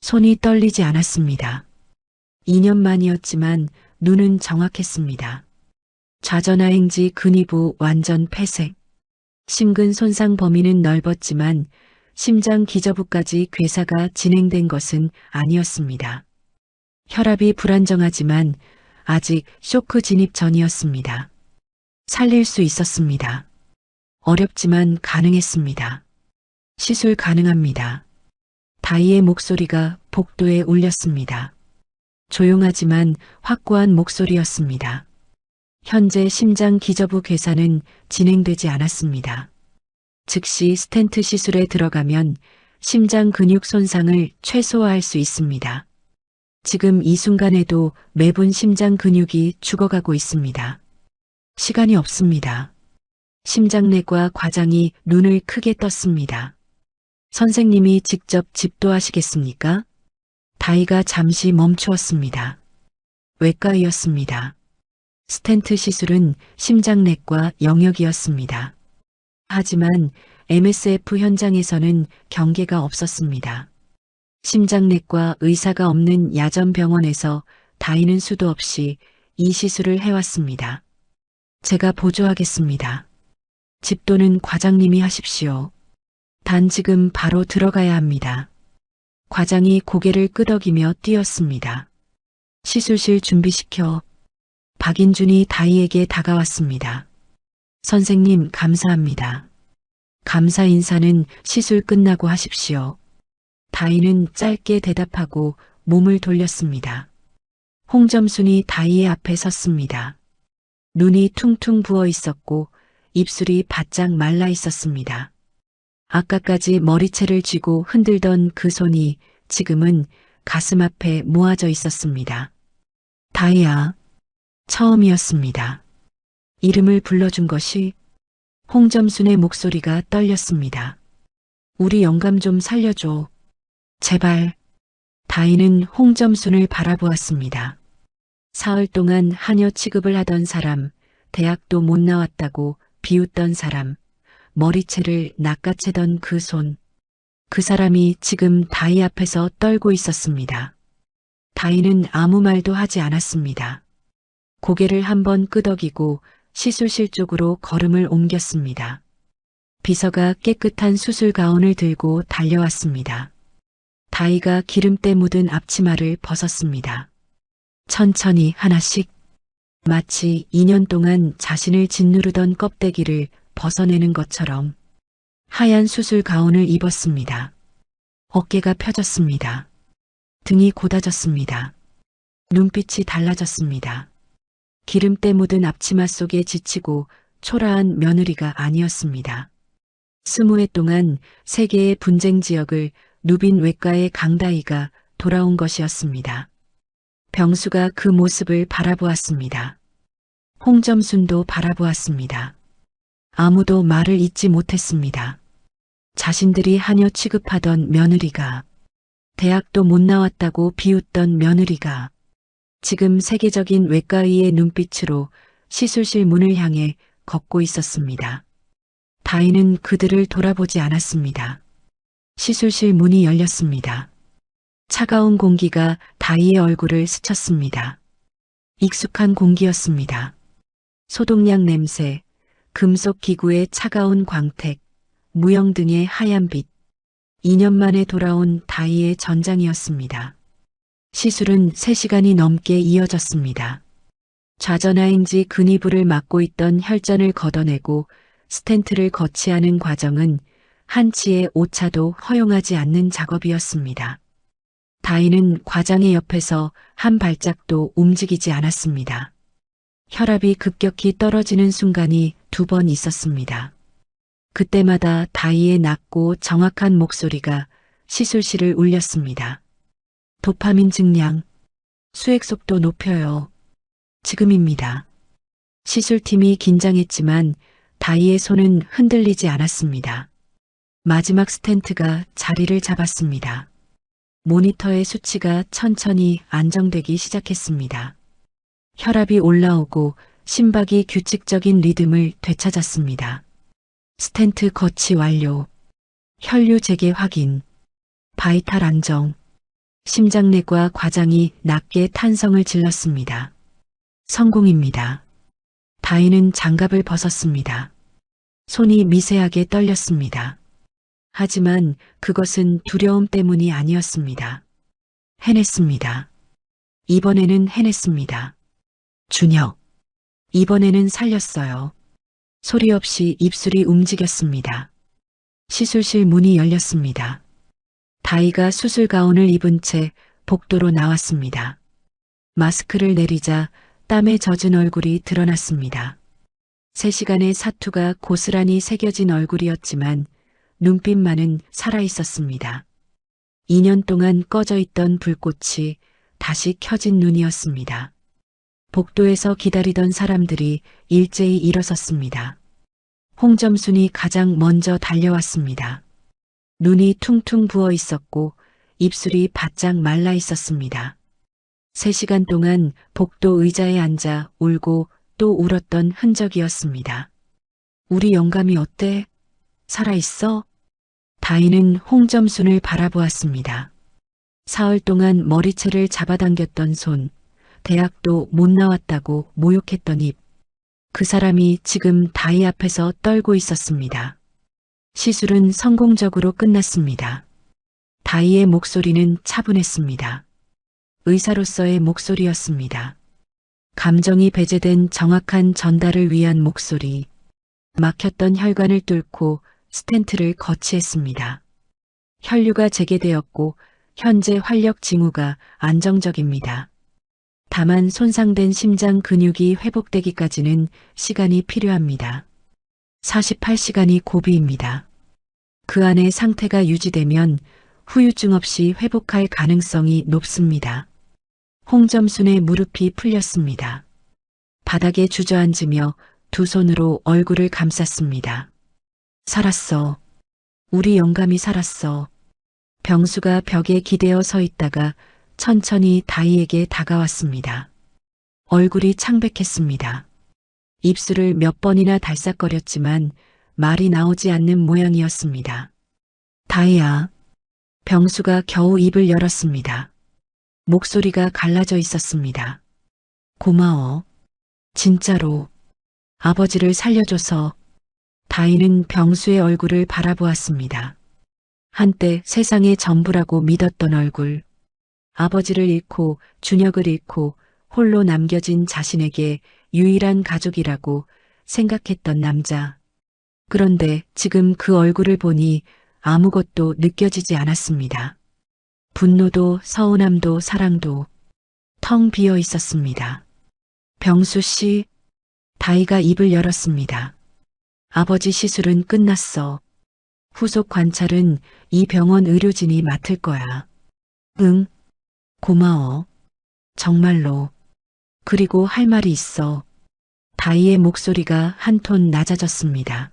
손이 떨리지 않았습니다. 2년 만이었지만 눈은 정확했습니다. 좌전하행지 근위부 완전 폐색. 심근 손상 범위는 넓었지만 심장 기저부까지 괴사가 진행된 것은 아니었습니다. 혈압이 불안정하지만 아직 쇼크 진입 전이었습니다. 살릴 수 있었습니다. 어렵지만 가능했습니다. 시술 가능합니다. 다희의 목소리가 복도에 울렸습니다. 조용하지만 확고한 목소리였습니다. 현재 심장 기저부 괴사는 진행되지 않았습니다. 즉시 스텐트 시술에 들어가면 심장 근육 손상을 최소화할 수 있습니다. 지금 이 순간에도 매분 심장 근육이 죽어가고 있습니다. 시간이 없습니다. 심장내과 과장이 눈을 크게 떴습니다. 선생님이 직접 집도하시겠습니까? 다희가 잠시 멈추었습니다. 외과의였습니다. 스텐트 시술은 심장내과 영역이었습니다. 하지만 MSF 현장에서는 경계가 없었습니다. 심장내과 의사가 없는 야전병원에서 다희는 수도 없이 이 시술을 해왔습니다. 제가 보조하겠습니다. 집도는 과장님이 하십시오. 단 지금 바로 들어가야 합니다. 과장이 고개를 끄덕이며 뛰었습니다. 시술실 준비시켜. 박인준이 다희에게 다가왔습니다. 선생님 감사합니다. 감사 인사는 시술 끝나고 하십시오. 다희는 짧게 대답하고 몸을 돌렸습니다. 홍점순이 다희의 앞에 섰습니다. 눈이 퉁퉁 부어 있었고 입술이 바짝 말라 있었습니다. 아까까지 머리채를 쥐고 흔들던 그 손이 지금은 가슴 앞에 모아져 있었습니다. 다희야. 처음이었습니다. 이름을 불러준 것이 홍점순의 목소리가 떨렸습니다. 우리 영감 좀 살려줘. 제발. 다희는 홍점순을 바라보았습니다. 사흘 동안 하녀 취급을 하던 사람, 대학도 못 나왔다고 비웃던 사람, 머리채를 낚아채던 그 손. 그 사람이 지금 다희 앞에서 떨고 있었습니다. 다희는 아무 말도 하지 않았습니다. 고개를 한번 끄덕이고 시술실 쪽으로 걸음을 옮겼습니다. 비서가 깨끗한 수술 가운을 들고 달려왔습니다. 다희가 기름때 묻은 앞치마를 벗었습니다. 천천히 하나씩 마치 2년 동안 자신을 짓누르던 껍데기를 벗어내는 것처럼 하얀 수술 가운을 입었습니다. 어깨가 펴졌습니다. 등이 고다졌습니다. 눈빛이 달라졌습니다. 기름때 묻은 앞치마 속에 지치고 초라한 며느리가 아니었습니다. 20해 동안 세계의 분쟁 지역을 누빈 외과의 강다희가 돌아온 것이었습니다. 병수가 그 모습을 바라보았습니다. 홍점순도 바라보았습니다. 아무도 말을 잇지 못했습니다. 자신들이 하녀 취급하던 며느리가, 대학도 못 나왔다고 비웃던 며느리가 지금 세계적인 외과의의 눈빛으로 시술실 문을 향해 걷고 있었습니다. 다희는 그들을 돌아보지 않았습니다. 시술실 문이 열렸습니다. 차가운 공기가 다희의 얼굴을 스쳤습니다. 익숙한 공기였습니다. 소독약 냄새, 금속 기구의 차가운 광택, 무영 등의 하얀 빛. 2년 만에 돌아온 다희의 전장이었습니다. 시술은 3시간이 넘게 이어졌습니다. 좌전하행지 근위부를 막고 있던 혈전을 걷어내고 스텐트를 거치하는 과정은 한치의 오차도 허용하지 않는 작업이었습니다. 다희는 과장의 옆에서 한 발짝도 움직이지 않았습니다. 혈압이 급격히 떨어지는 순간이 2번 있었습니다. 그때마다 다희의 낮고 정확한 목소리가 시술실을 울렸습니다. 도파민 증량, 수액 속도 높여요. 지금입니다. 시술팀이 긴장했지만 다희의 손은 흔들리지 않았습니다. 마지막 스텐트가 자리를 잡았습니다. 모니터의 수치가 천천히 안정되기 시작했습니다. 혈압이 올라오고 심박이 규칙적인 리듬을 되찾았습니다. 스텐트 거치 완료. 혈류 재개 확인. 바이탈 안정. 심장내과 과장이 낮게 탄성을 질렀습니다. 성공입니다. 다희는 장갑을 벗었습니다. 손이 미세하게 떨렸습니다. 하지만 그것은 두려움 때문이 아니었습니다. 해냈습니다. 이번에는 해냈습니다. 준혁. 이번에는 살렸어요. 소리 없이 입술이 움직였습니다. 시술실 문이 열렸습니다. 다희가 수술 가운을 입은 채 복도로 나왔습니다. 마스크를 내리자 땀에 젖은 얼굴이 드러났습니다. 3시간의 사투가 고스란히 새겨진 얼굴이었지만 눈빛만은 살아있었습니다. 2년 동안 꺼져 있던 불꽃이 다시 켜진 눈이었습니다. 복도에서 기다리던 사람들이 일제히 일어섰습니다. 홍점순이 가장 먼저 달려왔습니다. 눈이 퉁퉁 부어 있었고 입술이 바짝 말라 있었습니다. 3시간 동안 복도 의자에 앉아 울고 또 울었던 흔적이었습니다. 우리 영감이 어때? 살아있어? 다희는 홍점순을 바라보았습니다. 사흘 동안 머리채를 잡아당겼던 손, 대학도 못 나왔다고 모욕했던 입. 그 사람이 지금 다희 앞에서 떨고 있었습니다. 시술은 성공적으로 끝났습니다. 다희의 목소리는 차분했습니다. 의사로서의 목소리였습니다. 감정이 배제된 정확한 전달을 위한 목소리. 막혔던 혈관을 뚫고 스텐트를 거치했습니다. 혈류가 재개되었고 현재 활력 징후가 안정적입니다. 다만 손상된 심장 근육이 회복되기까지는 시간이 필요합니다. 48시간이 고비입니다. 그 안에 상태가 유지되면 후유증 없이 회복할 가능성이 높습니다. 홍점순의 무릎이 풀렸습니다. 바닥에 주저앉으며 두 손으로 얼굴을 감쌌습니다. 살았어. 우리 영감이 살았어. 병수가 벽에 기대어 서 있다가 천천히 다희에게 다가왔습니다. 얼굴이 창백했습니다. 입술을 몇 번이나 달싹거렸지만 말이 나오지 않는 모양이었습니다. 다희야. 병수가 겨우 입을 열었습니다. 목소리가 갈라져 있었습니다. 고마워. 진짜로. 아버지를 살려줘서. 다희는 병수의 얼굴을 바라보았습니다. 한때 세상의 전부라고 믿었던 얼굴. 아버지를 잃고 준혁을 잃고 홀로 남겨진 자신에게 유일한 가족이라고 생각했던 남자. 그런데 지금 그 얼굴을 보니 아무것도 느껴지지 않았습니다. 분노도 서운함도 사랑도 텅 비어 있었습니다. 병수 씨, 다희가 입을 열었습니다. 아버지 시술은 끝났어. 후속 관찰은 이 병원 의료진이 맡을 거야. 응, 고마워. 정말로. 그리고 할 말이 있어. 다희의 목소리가 한 톤 낮아졌습니다.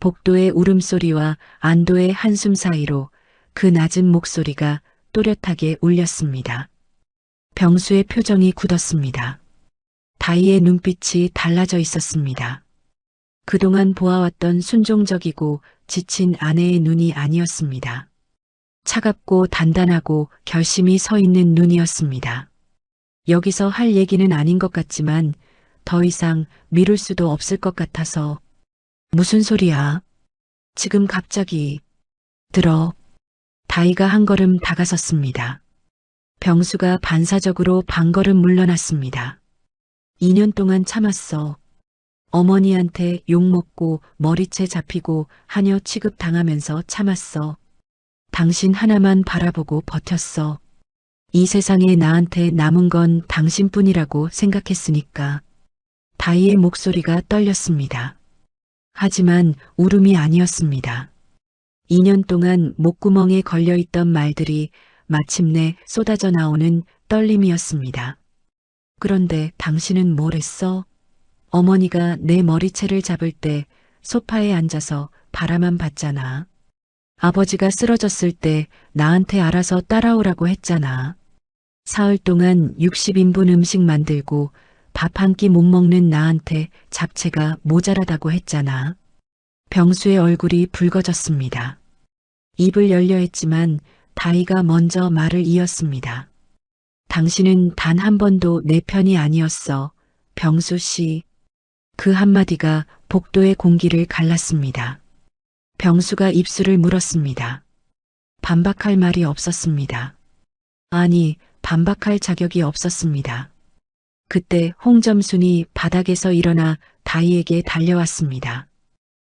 복도의 울음소리와 안도의 한숨 사이로 그 낮은 목소리가 또렷하게 울렸습니다. 병수의 표정이 굳었습니다. 다희의 눈빛이 달라져 있었습니다. 그동안 보아왔던 순종적이고 지친 아내의 눈이 아니었습니다. 차갑고 단단하고 결심이 서 있는 눈이었습니다. 여기서 할 얘기는 아닌 것 같지만 더 이상 미룰 수도 없을 것 같아서. 무슨 소리야? 지금 갑자기. 들어. 다희가 한 걸음 다가섰습니다. 병수가 반사적으로 반걸음 물러났습니다. 2년 동안 참았어. 어머니한테 욕먹고 머리채 잡히고 하녀 취급당하면서 참았어. 당신 하나만 바라보고 버텼어. 이 세상에 나한테 남은 건 당신뿐이라고 생각했으니까. 다희의 목소리가 떨렸습니다. 하지만 울음이 아니었습니다. 2년 동안 목구멍에 걸려있던 말들이 마침내 쏟아져 나오는 떨림이었습니다. 그런데 당신은 뭘 했어? 어머니가 내 머리채를 잡을 때 소파에 앉아서 바라만 봤잖아. 아버지가 쓰러졌을 때 나한테 알아서 따라오라고 했잖아. 사흘 동안 60인분 음식 만들고 밥 한 끼 못 먹는 나한테 잡채가 모자라다고 했잖아. 병수의 얼굴이 붉어졌습니다. 입을 열려 했지만 다희가 먼저 말을 이었습니다. 당신은 단 한 번도 내 편이 아니었어. 병수 씨. 그 한마디가 복도의 공기를 갈랐습니다. 병수가 입술을 물었습니다. 반박할 말이 없었습니다. 아니, 반박할 자격이 없었습니다. 그때 홍점순이 바닥에서 일어나 다희에게 달려왔습니다.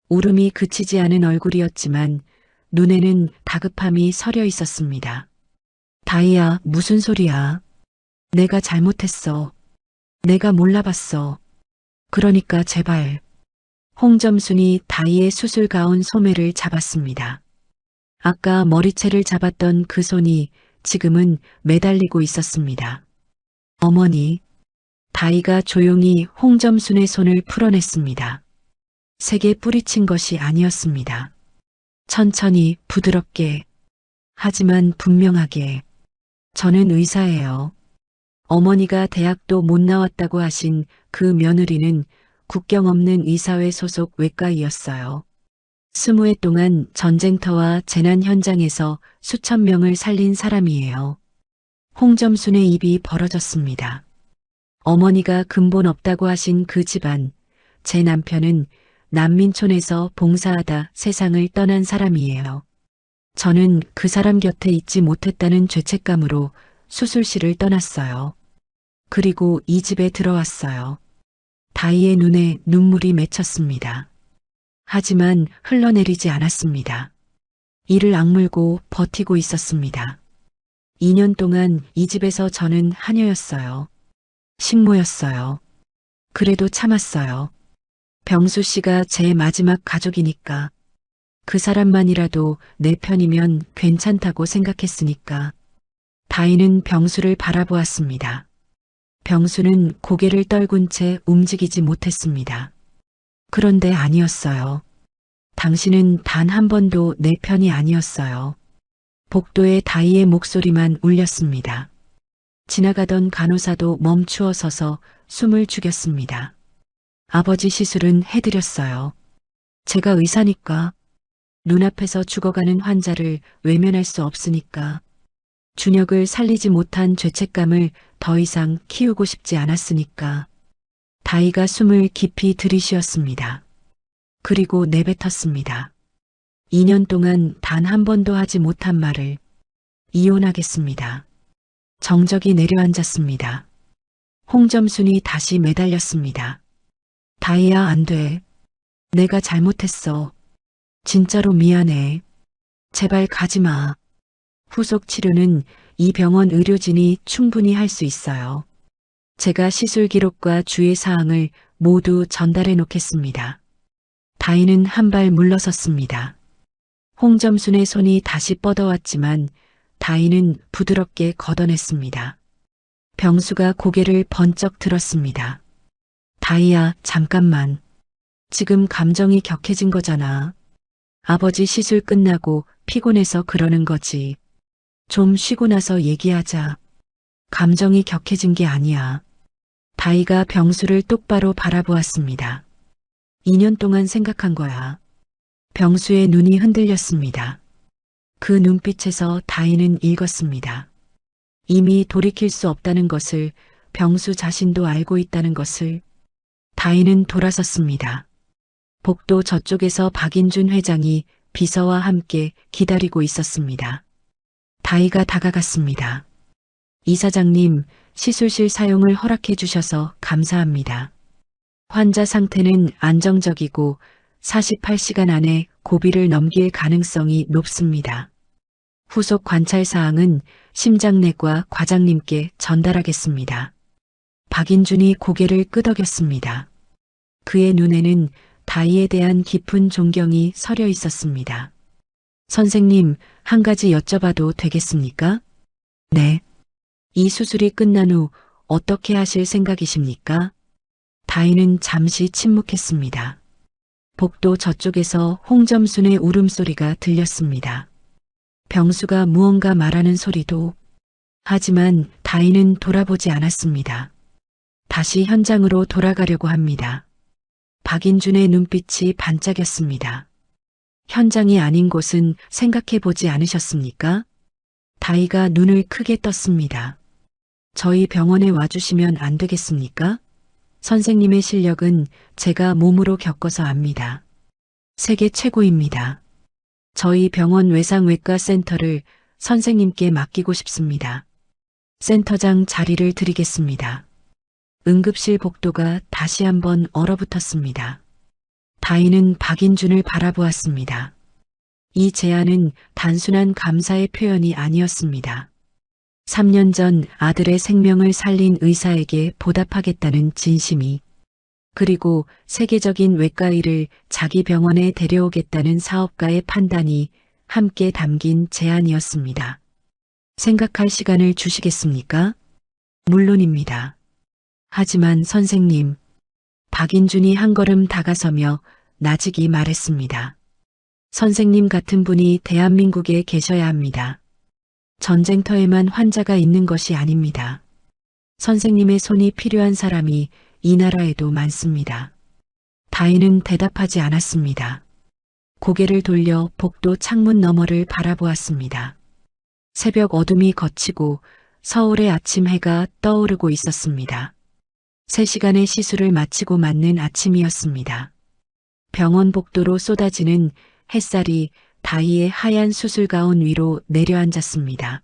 울음이 그치지 않은 얼굴이었지만 눈에는 다급함이 서려 있었습니다. 다희야, 무슨 소리야? 내가 잘못했어. 내가 몰라봤어. 그러니까 제발. 홍점순이 다희의 수술 가운 소매를 잡았습니다. 아까 머리채를 잡았던 그 손이 지금은 매달리고 있었습니다. 어머니. 다희가 조용히 홍점순의 손을 풀어냈습니다. 세게 뿌리친 것이 아니었습니다. 천천히 부드럽게. 하지만 분명하게. 저는 의사예요. 어머니가 대학도 못 나왔다고 하신 그 며느리는 국경 없는 의사회 소속 외과의였어요. 20해 동안 전쟁터와 재난 현장에서 수천 명을 살린 사람이에요. 홍점순의 입이 벌어졌습니다. 어머니가 근본 없다고 하신 그 집안, 제 남편은 난민촌에서 봉사하다 세상을 떠난 사람이에요. 저는 그 사람 곁에 있지 못했다는 죄책감으로 수술실을 떠났어요. 그리고 이 집에 들어왔어요. 다희의 눈에 눈물이 맺혔습니다. 하지만 흘러내리지 않았습니다. 이를 악물고 버티고 있었습니다. 2년 동안 이 집에서 저는 하녀였어요. 식모였어요. 그래도 참았어요. 병수 씨가 제 마지막 가족이니까. 그 사람만이라도 내 편이면 괜찮다고 생각했으니까. 다희는 병수를 바라보았습니다. 병수는 고개를 떨군 채 움직이지 못했습니다. 그런데 아니었어요. 당신은 단 한 번도 내 편이 아니었어요. 복도에 다희의 목소리만 울렸습니다. 지나가던 간호사도 멈추어 서서 숨을 죽였습니다. 아버지 시술은 해드렸어요. 제가 의사니까. 눈앞에서 죽어가는 환자를 외면할 수 없으니까. 준혁을 살리지 못한 죄책감을 더 이상 키우고 싶지 않았으니까. 다희가 숨을 깊이 들이쉬었습니다. 그리고 내뱉었습니다. 2년 동안 단 한 번도 하지 못한 말을. 이혼하겠습니다. 정적이 내려앉았습니다. 홍점순이 다시 매달렸습니다. 다희야, 안 돼. 내가 잘못했어. 진짜로 미안해. 제발 가지 마. 후속 치료는 이 병원 의료진이 충분히 할 수 있어요. 제가 시술 기록과 주의 사항을 모두 전달해 놓겠습니다. 다희는 한 발 물러섰습니다. 홍점순의 손이 다시 뻗어왔지만 다희는 부드럽게 걷어냈습니다. 병수가 고개를 번쩍 들었습니다. 다희야, 잠깐만. 지금 감정이 격해진 거잖아. 아버지 시술 끝나고 피곤해서 그러는 거지. 좀 쉬고 나서 얘기하자. 감정이 격해진 게 아니야. 다희가 병수를 똑바로 바라보았습니다. 2년 동안 생각한 거야. 병수의 눈이 흔들렸습니다. 그 눈빛에서 다희는 읽었습니다. 이미 돌이킬 수 없다는 것을, 병수 자신도 알고 있다는 것을. 다희는 돌아섰습니다. 복도 저쪽에서 박인준 회장이 비서와 함께 기다리고 있었습니다. 다희가 다가갔습니다. 이사장님, 시술실 사용을 허락해 주셔서 감사합니다. 환자 상태는 안정적이고 48시간 안에 고비를 넘길 가능성이 높습니다. 후속 관찰 사항은 심장내과 과장님께 전달하겠습니다. 박인준이 고개를 끄덕였습니다. 그의 눈에는 다희에 대한 깊은 존경이 서려 있었습니다. 선생님, 한 가지 여쭤봐도 되겠습니까? 네. 이 수술이 끝난 후 어떻게 하실 생각이십니까? 다희는 잠시 침묵했습니다. 복도 저쪽에서 홍점순의 울음소리가 들렸습니다. 병수가 무언가 말하는 소리도. 하지만 다희는 돌아보지 않았습니다. 다시 현장으로 돌아가려고 합니다. 박인준의 눈빛이 반짝였습니다. 현장이 아닌 곳은 생각해 보지 않으셨습니까? 다희가 눈을 크게 떴습니다. 저희 병원에 와주시면 안 되겠습니까? 선생님의 실력은 제가 몸으로 겪어서 압니다. 세계 최고입니다. 저희 병원 외상외과 센터를 선생님께 맡기고 싶습니다. 센터장 자리를 드리겠습니다. 응급실 복도가 다시 한번 얼어붙었습니다. 다희는 박인준을 바라보았습니다. 이 제안은 단순한 감사의 표현이 아니었습니다. 3년 전 아들의 생명을 살린 의사에게 보답하겠다는 진심이, 그리고 세계적인 외과의를 자기 병원에 데려오겠다는 사업가의 판단이 함께 담긴 제안이었습니다. 생각할 시간을 주시겠습니까? 물론입니다. 하지만 선생님, 박인준이 한 걸음 다가서며 나직이 말했습니다. 선생님 같은 분이 대한민국에 계셔야 합니다. 전쟁터에만 환자가 있는 것이 아닙니다. 선생님의 손이 필요한 사람이 이 나라에도 많습니다. 다희는 대답하지 않았습니다. 고개를 돌려 복도 창문 너머를 바라보았습니다. 새벽 어둠이 걷히고 서울의 아침 해가 떠오르고 있었습니다. 3시간의 시술을 마치고 맞는 아침이었습니다. 병원 복도로 쏟아지는 햇살이 다희의 하얀 수술 가운 위로 내려앉았습니다.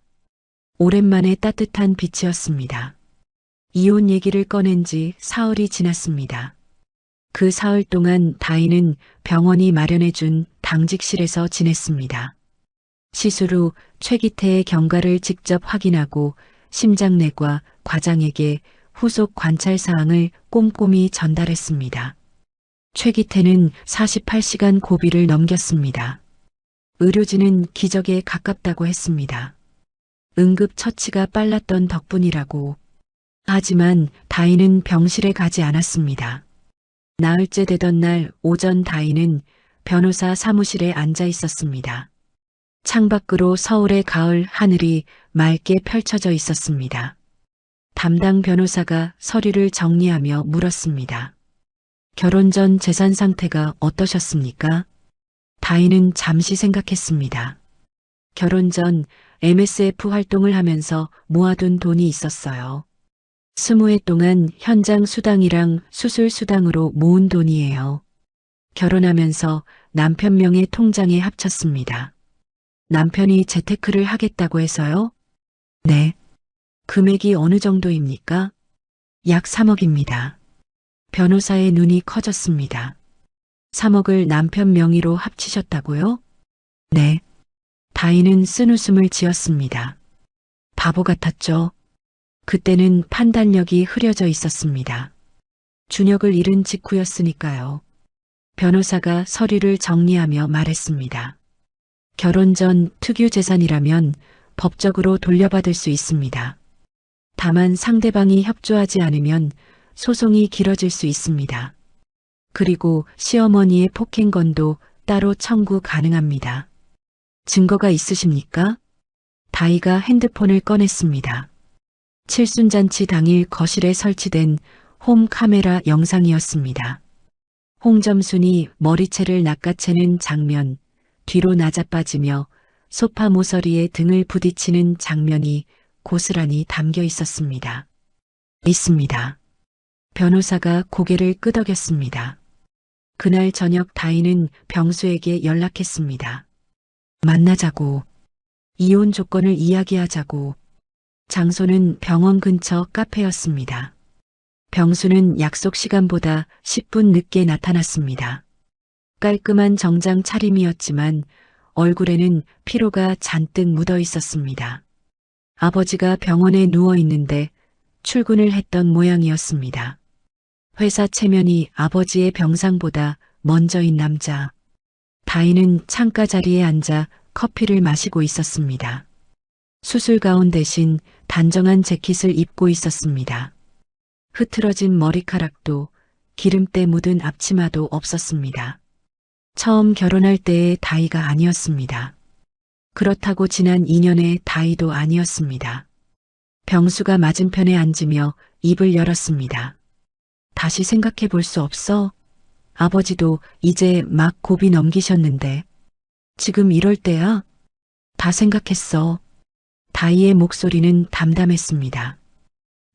오랜만에 따뜻한 빛이었습니다. 이혼 얘기를 꺼낸 지 사흘이 지났습니다. 그 사흘 동안 다희는 병원이 마련해준 당직실에서 지냈습니다. 시술 후 최기태의 경과를 직접 확인하고 심장내과 과장에게 후속 관찰 사항을 꼼꼼히 전달했습니다. 최기태는 48시간 고비를 넘겼습니다. 의료진은 기적에 가깝다고 했습니다. 응급처치가 빨랐던 덕분이라고. 하지만 다희는 병실에 가지 않았습니다. 나흘째 되던 날 오전 다희는 변호사 사무실에 앉아 있었습니다. 창밖으로 서울의 가을 하늘이 맑게 펼쳐져 있었습니다. 담당 변호사가 서류를 정리하며 물었습니다. 결혼 전 재산 상태가 어떠셨습니까? 다희는 잠시 생각했습니다. 결혼 전 MSF 활동을 하면서 모아둔 돈이 있었어요. 20해 동안 현장 수당이랑 수술 수당으로 모은 돈이에요. 결혼하면서 남편 명의 통장에 합쳤습니다. 남편이 재테크를 하겠다고 해서요? 네. 금액이 어느 정도입니까? 약 3억입니다. 변호사의 눈이 커졌습니다. 3억을 남편 명의로 합치셨다고요? 네. 다희는 쓴웃음을 지었습니다. 바보 같았죠. 그때는 판단력이 흐려져 있었습니다. 준혁을 잃은 직후였으니까요. 변호사가 서류를 정리하며 말했습니다. 결혼 전 특유 재산이라면 법적으로 돌려받을 수 있습니다. 다만 상대방이 협조하지 않으면 소송이 길어질 수 있습니다. 그리고 시어머니의 폭행건도 따로 청구 가능합니다. 증거가 있으십니까? 다희가 핸드폰을 꺼냈습니다. 칠순잔치 당일 거실에 설치된 홈 카메라 영상이었습니다. 홍점순이 머리채를 낚아채는 장면, 뒤로 낮아빠지며 소파 모서리에 등을 부딪히는 장면이 고스란히 담겨 있었습니다. 있습니다. 변호사가 고개를 끄덕였습니다. 그날 저녁 다희는 병수에게 연락했습니다. 만나자고. 이혼 조건을 이야기하자고. 장소는 병원 근처 카페였습니다. 병수는 약속 시간보다 10분 늦게 나타났습니다. 깔끔한 정장 차림이었지만 얼굴에는 피로가 잔뜩 묻어 있었습니다. 아버지가 병원에 누워 있는데 출근을 했던 모양이었습니다. 회사 체면이 아버지의 병상보다 먼저인 남자. 다희는 창가 자리에 앉아 커피를 마시고 있었습니다. 수술 가운 대신 단정한 재킷을 입고 있었습니다. 흐트러진 머리카락도 기름때 묻은 앞치마도 없었습니다. 처음 결혼할 때의 다희가 아니었습니다. 그렇다고 지난 2년의 다희도 아니었습니다. 병수가 맞은편에 앉으며 입을 열었습니다. 다시 생각해 볼 수 없어? 아버지도 이제 막 고비 넘기셨는데. 지금 이럴 때야? 다 생각했어. 다희의 목소리는 담담했습니다.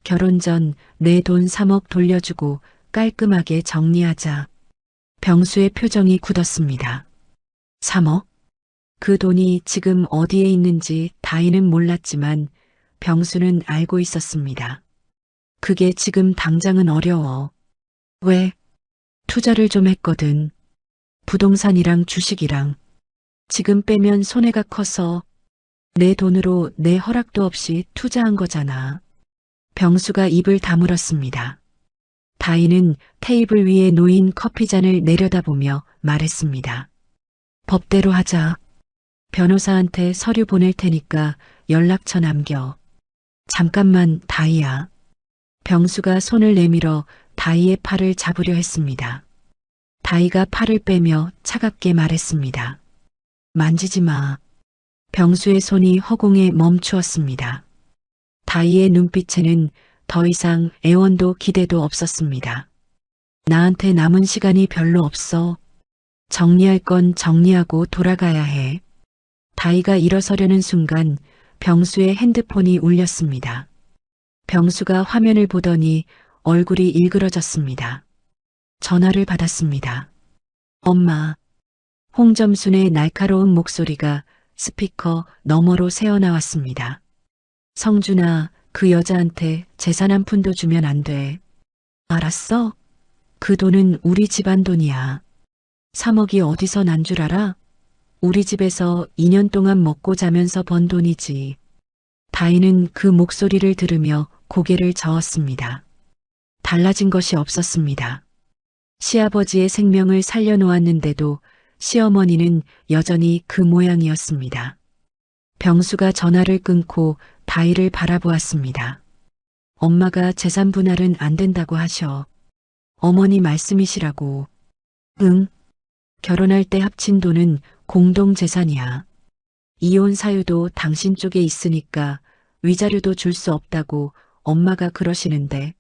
결혼 전 내 돈 3억 돌려주고 깔끔하게 정리하자. 병수의 표정이 굳었습니다. 3억? 그 돈이 지금 어디에 있는지 다희는 몰랐지만 병수는 알고 있었습니다. 그게 지금 당장은 어려워. 왜? 투자를 좀 했거든. 부동산이랑 주식이랑. 지금 빼면 손해가 커서 내 돈으로 내 허락도 없이 투자한 거잖아. 병수가 입을 다물었습니다. 다희는 테이블 위에 놓인 커피잔을 내려다보며 말했습니다. 법대로 하자. 변호사한테 서류 보낼 테니까 연락처 남겨. 잠깐만, 다희야. 병수가 손을 내밀어 다희의 팔을 잡으려 했습니다. 다희가 팔을 빼며 차갑게 말했습니다. 만지지 마. 병수의 손이 허공에 멈추었습니다. 다희의 눈빛에는 더 이상 애원도 기대도 없었습니다. 나한테 남은 시간이 별로 없어. 정리할 건 정리하고 돌아가야 해. 다희가 일어서려는 순간 병수의 핸드폰이 울렸습니다. 병수가 화면을 보더니 얼굴이 일그러졌습니다. 전화를 받았습니다. 엄마. 홍점순의 날카로운 목소리가 스피커 너머로 새어나왔습니다. 성준아, 그 여자한테 재산 한 푼도 주면 안 돼. 알았어? 그 돈은 우리 집안 돈이야. 3억이 어디서 난 줄 알아? 우리 집에서 2년 동안 먹고 자면서 번 돈이지. 다희는 그 목소리를 들으며 고개를 저었습니다. 달라진 것이 없었습니다. 시아버지의 생명을 살려놓았는데도 시어머니는 여전히 그 모양이었습니다. 병수가 전화를 끊고 다희를 바라보았습니다. 엄마가 재산 분할은 안 된다고 하셔. 어머니 말씀이시라고. 응. 결혼할 때 합친 돈은 공동 재산이야. 이혼 사유도 당신 쪽에 있으니까 위자료도 줄 수 없다고 엄마가 그러시는데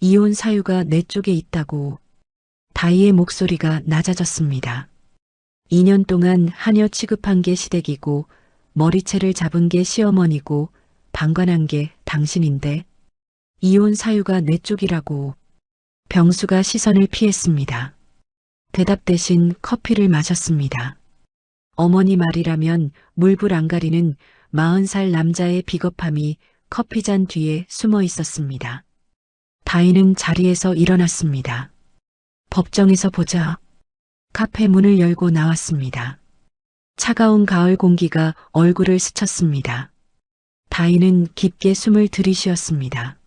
이혼 사유가 내 쪽에 있다고. 다희의 목소리가 낮아졌습니다. 2년 동안 하녀 취급한 게 시댁이고 머리채를 잡은 게 시어머니고 방관한 게 당신인데 이혼 사유가 내 쪽이라고. 병수가 시선을 피했습니다. 대답 대신 커피를 마셨습니다. 어머니 말이라면 물불 안 가리는 40살 남자의 비겁함이 커피잔 뒤에 숨어 있었습니다. 다희는 자리에서 일어났습니다. 법정에서 보자. 카페 문을 열고 나왔습니다. 차가운 가을 공기가 얼굴을 스쳤습니다. 다희는 깊게 숨을 들이쉬었습니다.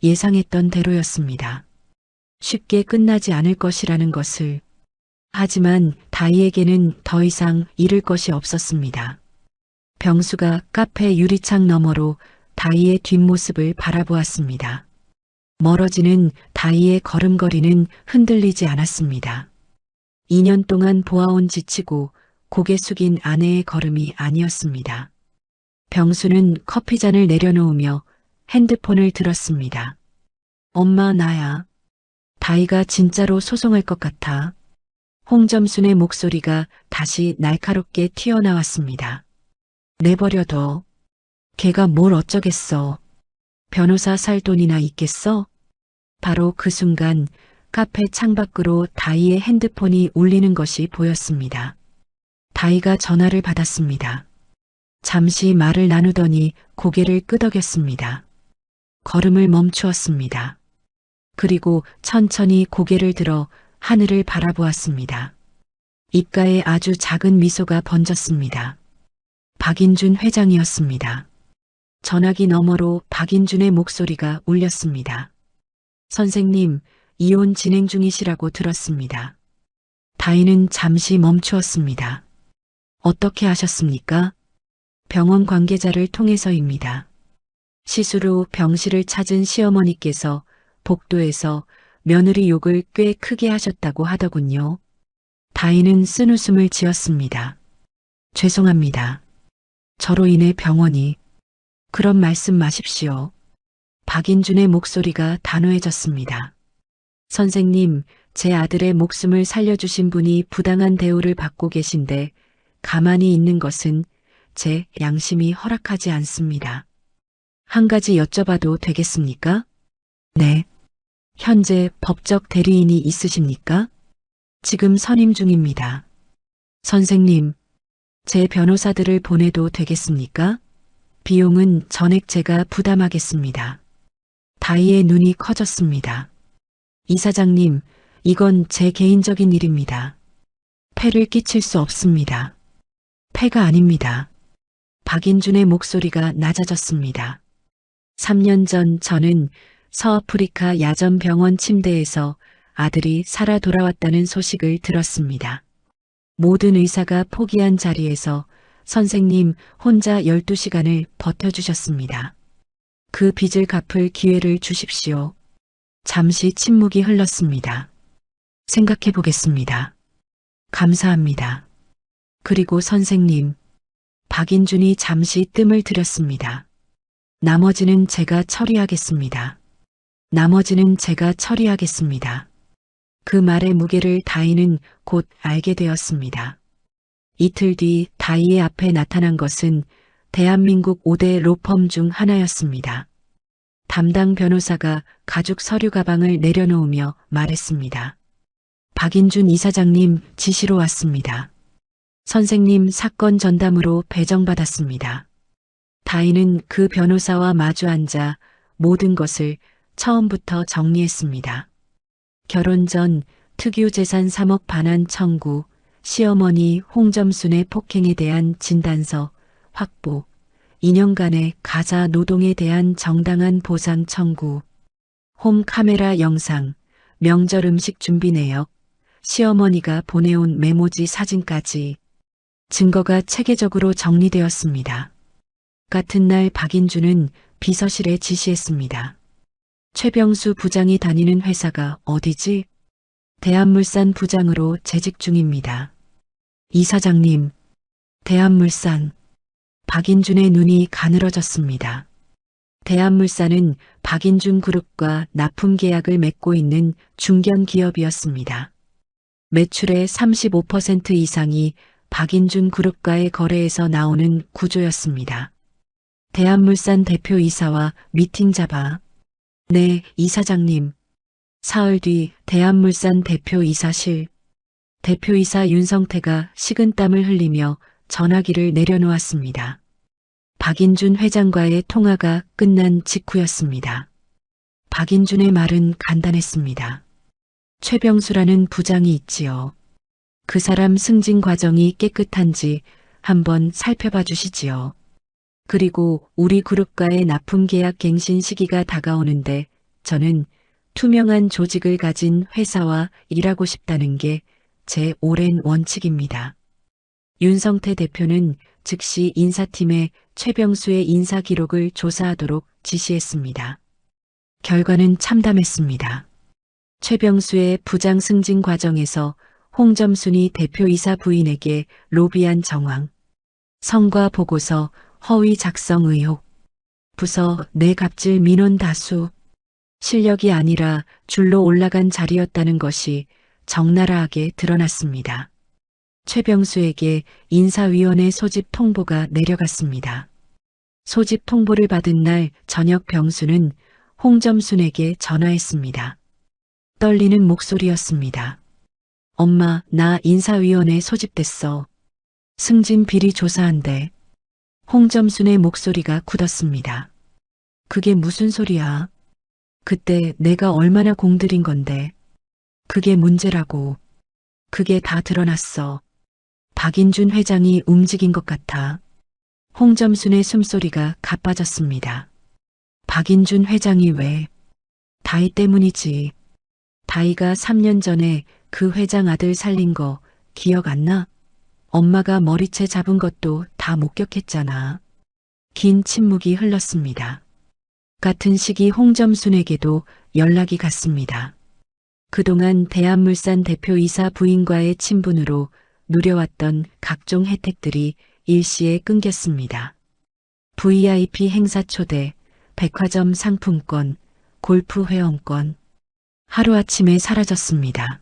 예상했던 대로였습니다. 쉽게 끝나지 않을 것이라는 것을. 하지만 다희에게는 더 이상 잃을 것이 없었습니다. 병수가 카페 유리창 너머로 다희의 뒷모습을 바라보았습니다. 멀어지는 다희의 걸음걸이는 흔들리지 않았습니다. 2년 동안 보아온 지치고 고개 숙인 아내의 걸음이 아니었습니다. 병수는 커피잔을 내려놓으며 핸드폰을 들었습니다. 엄마, 나야. 다희가 진짜로 소송할 것 같아. 홍점순의 목소리가 다시 날카롭게 튀어나왔습니다. 내버려둬. 걔가 뭘 어쩌겠어. 변호사 살 돈이나 있겠어? 바로 그 순간 카페 창밖으로 다희의 핸드폰이 울리는 것이 보였습니다. 다희가 전화를 받았습니다. 잠시 말을 나누더니 고개를 끄덕였습니다. 걸음을 멈추었습니다. 그리고 천천히 고개를 들어 하늘을 바라보았습니다. 입가에 아주 작은 미소가 번졌습니다. 박인준 회장이었습니다. 전화기 너머로 박인준의 목소리가 울렸습니다. 선생님, 이혼 진행 중이시라고 들었습니다. 다희는 잠시 멈추었습니다. 어떻게 하셨습니까? 병원 관계자를 통해서입니다. 시술 후 병실을 찾은 시어머니께서 복도에서 며느리 욕을 꽤 크게 하셨다고 하더군요. 다희는 쓴웃음을 지었습니다. 죄송합니다. 저로 인해 병원이. 그런 말씀 마십시오. 박인준의 목소리가 단호해졌습니다. 선생님, 제 아들의 목숨을 살려주신 분이 부당한 대우를 받고 계신데 가만히 있는 것은 제 양심이 허락하지 않습니다. 한 가지 여쭤봐도 되겠습니까? 네. 현재 법적 대리인이 있으십니까? 지금 선임 중입니다. 선생님, 제 변호사들을 보내도 되겠습니까? 비용은 전액 제가 부담하겠습니다. 다희의 눈이 커졌습니다. 이사장님, 이건 제 개인적인 일입니다. 폐를 끼칠 수 없습니다. 폐가 아닙니다. 박인준의 목소리가 낮아졌습니다. 3년 전 저는 서아프리카 야전병원 침대에서 아들이 살아 돌아왔다는 소식을 들었습니다. 모든 의사가 포기한 자리에서 선생님 혼자 12시간을 버텨주셨습니다. 그 빚을 갚을 기회를 주십시오. 잠시 침묵이 흘렀습니다. 생각해 보겠습니다. 감사합니다. 그리고 선생님, 박인준이 잠시 뜸을 들였습니다. 나머지는 제가 처리하겠습니다. 나머지는 제가 처리하겠습니다. 그 말의 무게를 다희는 곧 알게 되었습니다. 이틀 뒤 다희의 앞에 나타난 것은 대한민국 5대 로펌 중 하나였습니다. 담당 변호사가 가죽 서류 가방을 내려놓으며 말했습니다. 박인준 이사장님 지시로 왔습니다. 선생님 사건 전담으로 배정받았습니다. 다희는 그 변호사와 마주 앉아 모든 것을 처음부터 정리했습니다. 결혼 전 특유재산 3억 반환 청구, 시어머니 홍점순의 폭행에 대한 진단서 확보, 2년간의 가사 노동에 대한 정당한 보상 청구, 홈 카메라 영상, 명절 음식 준비 내역, 시어머니가 보내온 메모지 사진까지 증거가 체계적으로 정리되었습니다. 같은 날 박인주는 비서실에 지시했습니다. 최병수 부장이 다니는 회사가 어디지? 대한물산 부장으로 재직 중입니다. 이사장님, 대한물산. 박인준의 눈이 가늘어졌습니다. 대한물산은 박인준 그룹과 납품 계약을 맺고 있는 중견 기업이었습니다. 매출의 35% 이상이 박인준 그룹과의 거래에서 나오는 구조였습니다. 대한물산 대표이사와 미팅 잡아. 네, 이사장님. 사흘 뒤 대한물산 대표이사실. 대표이사 윤성태가 식은땀을 흘리며 전화기를 내려놓았습니다. 박인준 회장과의 통화가 끝난 직후였습니다. 박인준의 말은 간단했습니다. 최병수라는 부장이 있지요. 그 사람 승진 과정이 깨끗한지 한번 살펴봐 주시지요. 그리고 우리 그룹과의 납품 계약 갱신 시기가 다가오는데 저는 투명한 조직을 가진 회사와 일하고 싶다는 게 제 오랜 원칙입니다. 윤성태 대표는 즉시 인사팀에 최병수의 인사 기록을 조사하도록 지시했습니다. 결과는 참담했습니다. 최병수의 부장 승진 과정에서 홍점순이 대표이사 부인에게 로비한 정황, 성과 보고서 허위 작성 의혹, 부서 내 갑질 민원 다수, 실력이 아니라 줄로 올라간 자리였다는 것이 적나라하게 드러났습니다. 최병수에게 인사위원회 소집 통보가 내려갔습니다. 소집 통보를 받은 날 저녁 병수는 홍점순에게 전화했습니다. 떨리는 목소리였습니다. 엄마, 나 인사위원회 소집됐어. 승진 비리 조사한대. 홍점순의 목소리가 굳었습니다. 그게 무슨 소리야? 그때 내가 얼마나 공들인 건데. 그게 문제라고. 그게 다 드러났어. 박인준 회장이 움직인 것 같아. 홍점순의 숨소리가 가빠졌습니다. 박인준 회장이 왜? 다희 때문이지. 다희가 3년 전에 그 회장 아들 살린 거 기억 안 나? 엄마가 머리채 잡은 것도 다 목격했잖아. 긴 침묵이 흘렀습니다. 같은 시기 홍점순에게도 연락이 갔습니다. 그동안 대한물산 대표이사 부인과의 친분으로 누려왔던 각종 혜택들이 일시에 끊겼습니다. VIP 행사 초대, 백화점 상품권, 골프 회원권. 하루아침에 사라졌습니다.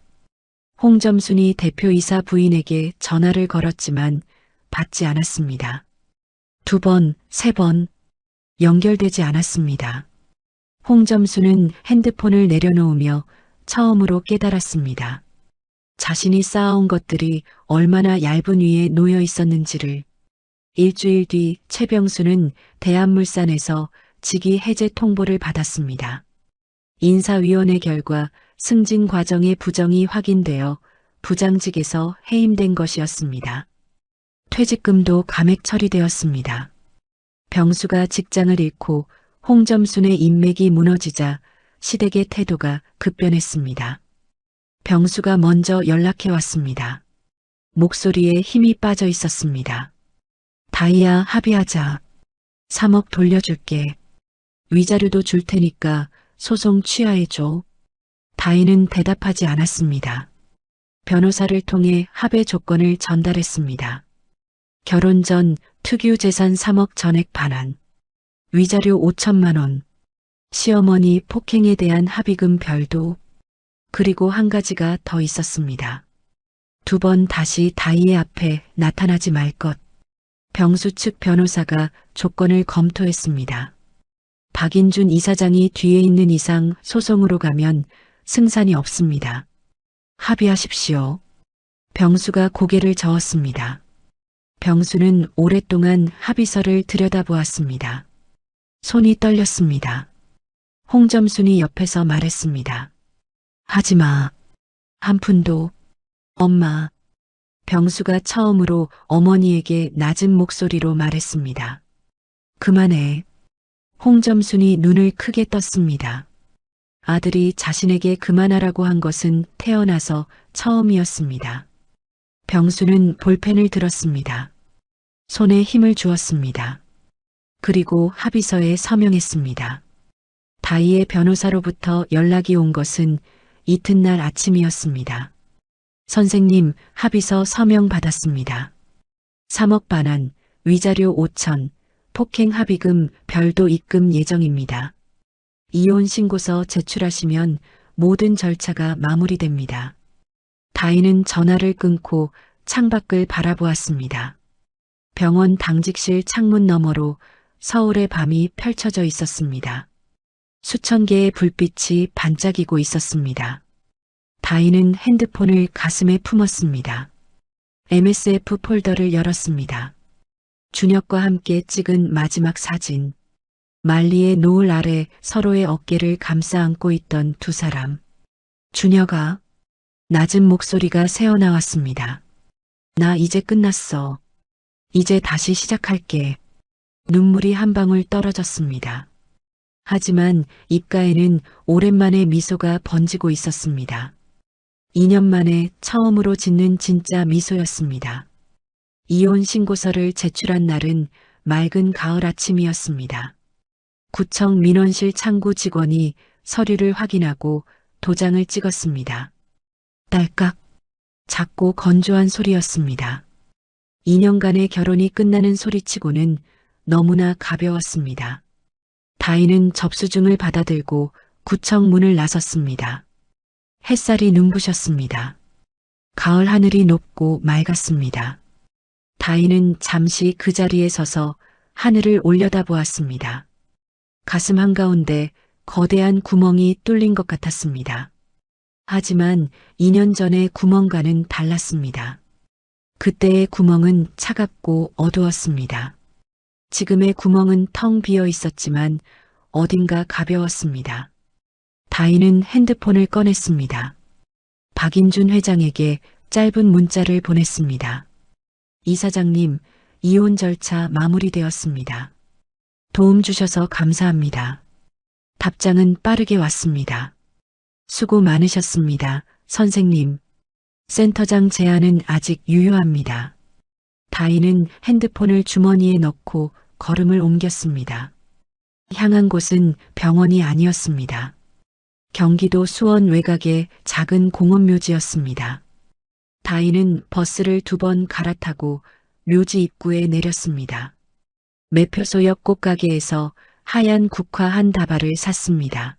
홍점순이 대표이사 부인에게 전화를 걸었지만 받지 않았습니다. 2번, 3번 연결되지 않았습니다. 홍점순은 핸드폰을 내려놓으며 처음으로 깨달았습니다. 자신이 쌓아온 것들이 얼마나 얇은 위에 놓여 있었는지를. 일주일 뒤 최병수는 대한물산에서 직위 해제 통보를 받았습니다. 인사위원회 결과 승진 과정의 부정이 확인되어 부장직에서 해임된 것이었습니다. 퇴직금도 감액 처리되었습니다. 병수가 직장을 잃고 홍점순의 인맥이 무너지자 시댁의 태도가 급변했습니다. 병수가 먼저 연락해 왔습니다. 목소리에 힘이 빠져 있었습니다. 다희야, 합의하자. 3억 돌려줄게. 위자료도 줄 테니까 소송 취하해줘. 다희는 대답하지 않았습니다. 변호사를 통해 합의 조건을 전달했습니다. 결혼 전 특유 재산 3억 전액 반환, 위자료 5천만 원, 시어머니 폭행에 대한 합의금 별도, 그리고 한 가지가 더 있었습니다. 2번 다시 다희의 앞에 나타나지 말 것. 병수 측 변호사가 조건을 검토했습니다. 박인준 이사장이 뒤에 있는 이상 소송으로 가면 승산이 없습니다. 합의하십시오. 병수가 고개를 저었습니다. 병수는 오랫동안 합의서를 들여다보았습니다. 손이 떨렸습니다. 홍점순이 옆에서 말했습니다. 하지마. 한 푼도. 엄마. 병수가 처음으로 어머니에게 낮은 목소리로 말했습니다. 그만해. 홍점순이 눈을 크게 떴습니다. 아들이 자신에게 그만하라고 한 것은 태어나서 처음이었습니다. 병수는 볼펜을 들었습니다. 손에 힘을 주었습니다. 그리고 합의서에 서명했습니다. 다희의 변호사로부터 연락이 온 것은 이튿날 아침이었습니다. 선생님, 합의서 서명 받았습니다. 3억 반환, 위자료 5천, 폭행 합의금 별도 입금 예정입니다. 이혼 신고서 제출하시면 모든 절차가 마무리됩니다. 다희는 전화를 끊고 창밖을 바라보았습니다. 병원 당직실 창문 너머로 서울의 밤이 펼쳐져 있었습니다. 수천 개의 불빛이 반짝이고 있었습니다. 다희는 핸드폰을 가슴에 품었습니다. MSF 폴더를 열었습니다. 준혁과 함께 찍은 마지막 사진. 만리의 노을 아래 서로의 어깨를 감싸 안고 있던 두 사람. 준혁아. 낮은 목소리가 새어나왔습니다. 나 이제 끝났어. 이제 다시 시작할게. 눈물이 한 방울 떨어졌습니다. 하지만 입가에는 오랜만에 미소가 번지고 있었습니다. 2년 만에 처음으로 짓는 진짜 미소였습니다. 이혼 신고서를 제출한 날은 맑은 가을 아침이었습니다. 구청 민원실 창구 직원이 서류를 확인하고 도장을 찍었습니다. 딸깍. 작고 건조한 소리였습니다. 2년간의 결혼이 끝나는 소리치고는 너무나 가벼웠습니다. 다희는 접수증을 받아들고 구청 문을 나섰습니다. 햇살이 눈부셨습니다. 가을 하늘이 높고 맑았습니다. 다희는 잠시 그 자리에 서서 하늘을 올려다보았습니다. 가슴 한가운데 거대한 구멍이 뚫린 것 같았습니다. 하지만 2년 전의 구멍과는 달랐습니다. 그때의 구멍은 차갑고 어두웠습니다. 지금의 구멍은 텅 비어 있었지만 어딘가 가벼웠습니다. 다희는 핸드폰을 꺼냈습니다. 박인준 회장에게 짧은 문자를 보냈습니다. 이사장님, 이혼 절차 마무리되었습니다. 도움 주셔서 감사합니다. 답장은 빠르게 왔습니다. 수고 많으셨습니다, 선생님. 센터장 제안은 아직 유효합니다. 다희는 핸드폰을 주머니에 넣고 걸음을 옮겼습니다. 향한 곳은 병원이 아니었습니다. 경기도 수원 외곽의 작은 공원묘지였습니다. 다희는 버스를 2번 갈아타고 묘지 입구에 내렸습니다. 매표소역 꽃가게에서 하얀 국화 한 다발을 샀습니다.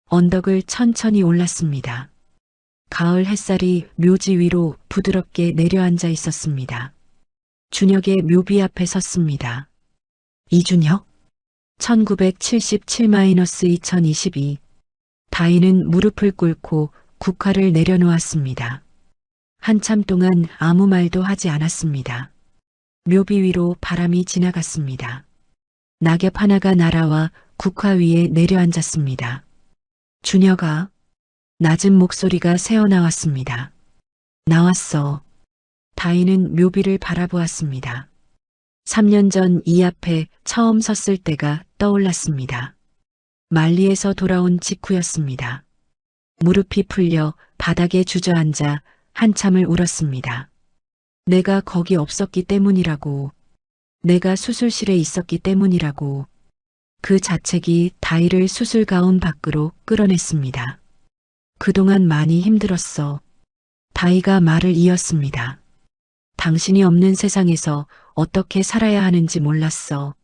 언덕을 천천히 올랐습니다. 가을 햇살이 묘지 위로 부드럽게 내려앉아 있었습니다. 준혁의 묘비 앞에 섰습니다. 이준혁? 1977-2022. 다희는 무릎을 꿇고 국화를 내려놓았습니다. 한참 동안 아무 말도 하지 않았습니다. 묘비 위로 바람이 지나갔습니다. 낙엽 하나가 날아와 국화 위에 내려앉았습니다. 준혁아. 낮은 목소리가 새어나왔습니다. 나왔어. 다희는 묘비를 바라보았습니다. 3년 전 이 앞에 처음 섰을 때가 떠올랐습니다. 만리에서 돌아온 직후였습니다. 무릎이 풀려 바닥에 주저앉아 한참을 울었습니다. 내가 거기 없었기 때문이라고. 내가 수술실에 있었기 때문이라고. 그 자책이 다희를 수술 가운 밖으로 끌어냈습니다. 그동안 많이 힘들었어. 다희가 말을 이었습니다. 당신이 없는 세상에서 어떻게 살아야 하는지 몰랐어.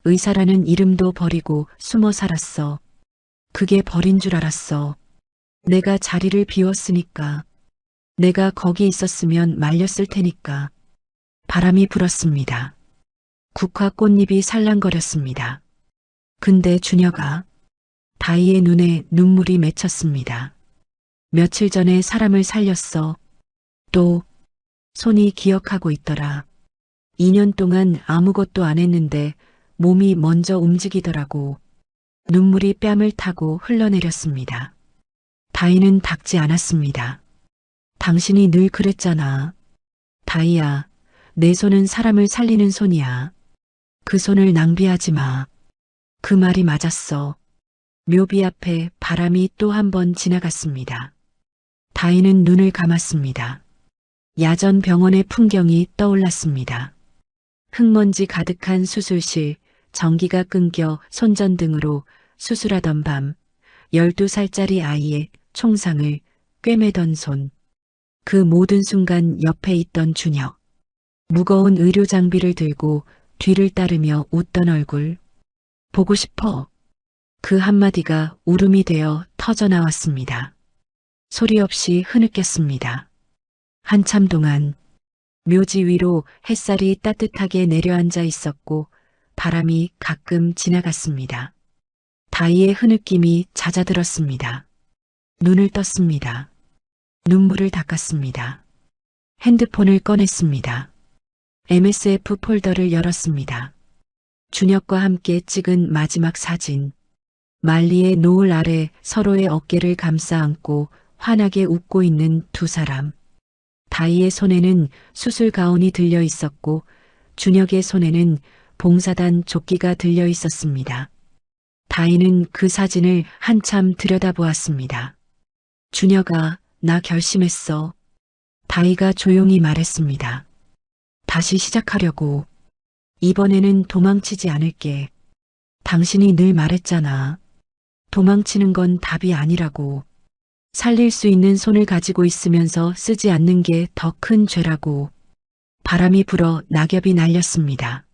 의사라는 이름도 버리고 숨어 살았어. 그게 벌인 줄 알았어. 내가 자리를 비웠으니까. 내가 거기 있었으면 말렸을 테니까. 바람이 불었습니다. 국화 꽃잎이 살랑거렸습니다. 근데 준혁아, 다희의 눈에 눈물이 맺혔습니다. 며칠 전에 사람을 살렸어. 또 손이 기억하고 있더라. 2년 동안 아무것도 안 했는데 몸이 먼저 움직이더라고. 눈물이 뺨을 타고 흘러내렸습니다. 다희는 닦지 않았습니다. 당신이 늘 그랬잖아. 다희야, 내 손은 사람을 살리는 손이야. 그 손을 낭비하지 마. 그 말이 맞았어. 묘비 앞에 바람이 또 한 번 지나갔습니다. 다희는 눈을 감았습니다. 야전 병원의 풍경이 떠올랐습니다. 흙먼지 가득한 수술실, 전기가 끊겨 손전등으로 수술하던 밤, 12살짜리 아이의 총상을 꿰매던 손. 그 모든 순간 옆에 있던 준혁. 무거운 의료 장비를 들고 뒤를 따르며 웃던 얼굴. 보고 싶어. 그 한마디가 울음이 되어 터져나왔습니다. 소리 없이 흐느꼈습니다. 한참 동안 묘지 위로 햇살이 따뜻하게 내려앉아 있었고 바람이 가끔 지나갔습니다. 다희의 흐느낌이 잦아들었습니다. 눈을 떴습니다. 눈물을 닦았습니다. 핸드폰을 꺼냈습니다. MSF 폴더를 열었습니다. 준혁과 함께 찍은 마지막 사진. 만리의 노을 아래 서로의 어깨를 감싸 안고 환하게 웃고 있는 두 사람. 다희의 손에는 수술 가운이 들려 있었고 준혁의 손에는 봉사단 조끼가 들려 있었습니다. 다희는 그 사진을 한참 들여다보았습니다. 준혁아, 나 결심했어. 다희가 조용히 말했습니다. 다시 시작하려고. 이번에는 도망치지 않을게. 당신이 늘 말했잖아. 도망치는 건 답이 아니라고. 살릴 수 있는 손을 가지고 있으면서 쓰지 않는 게 더 큰 죄라고. 바람이 불어 낙엽이 날렸습니다.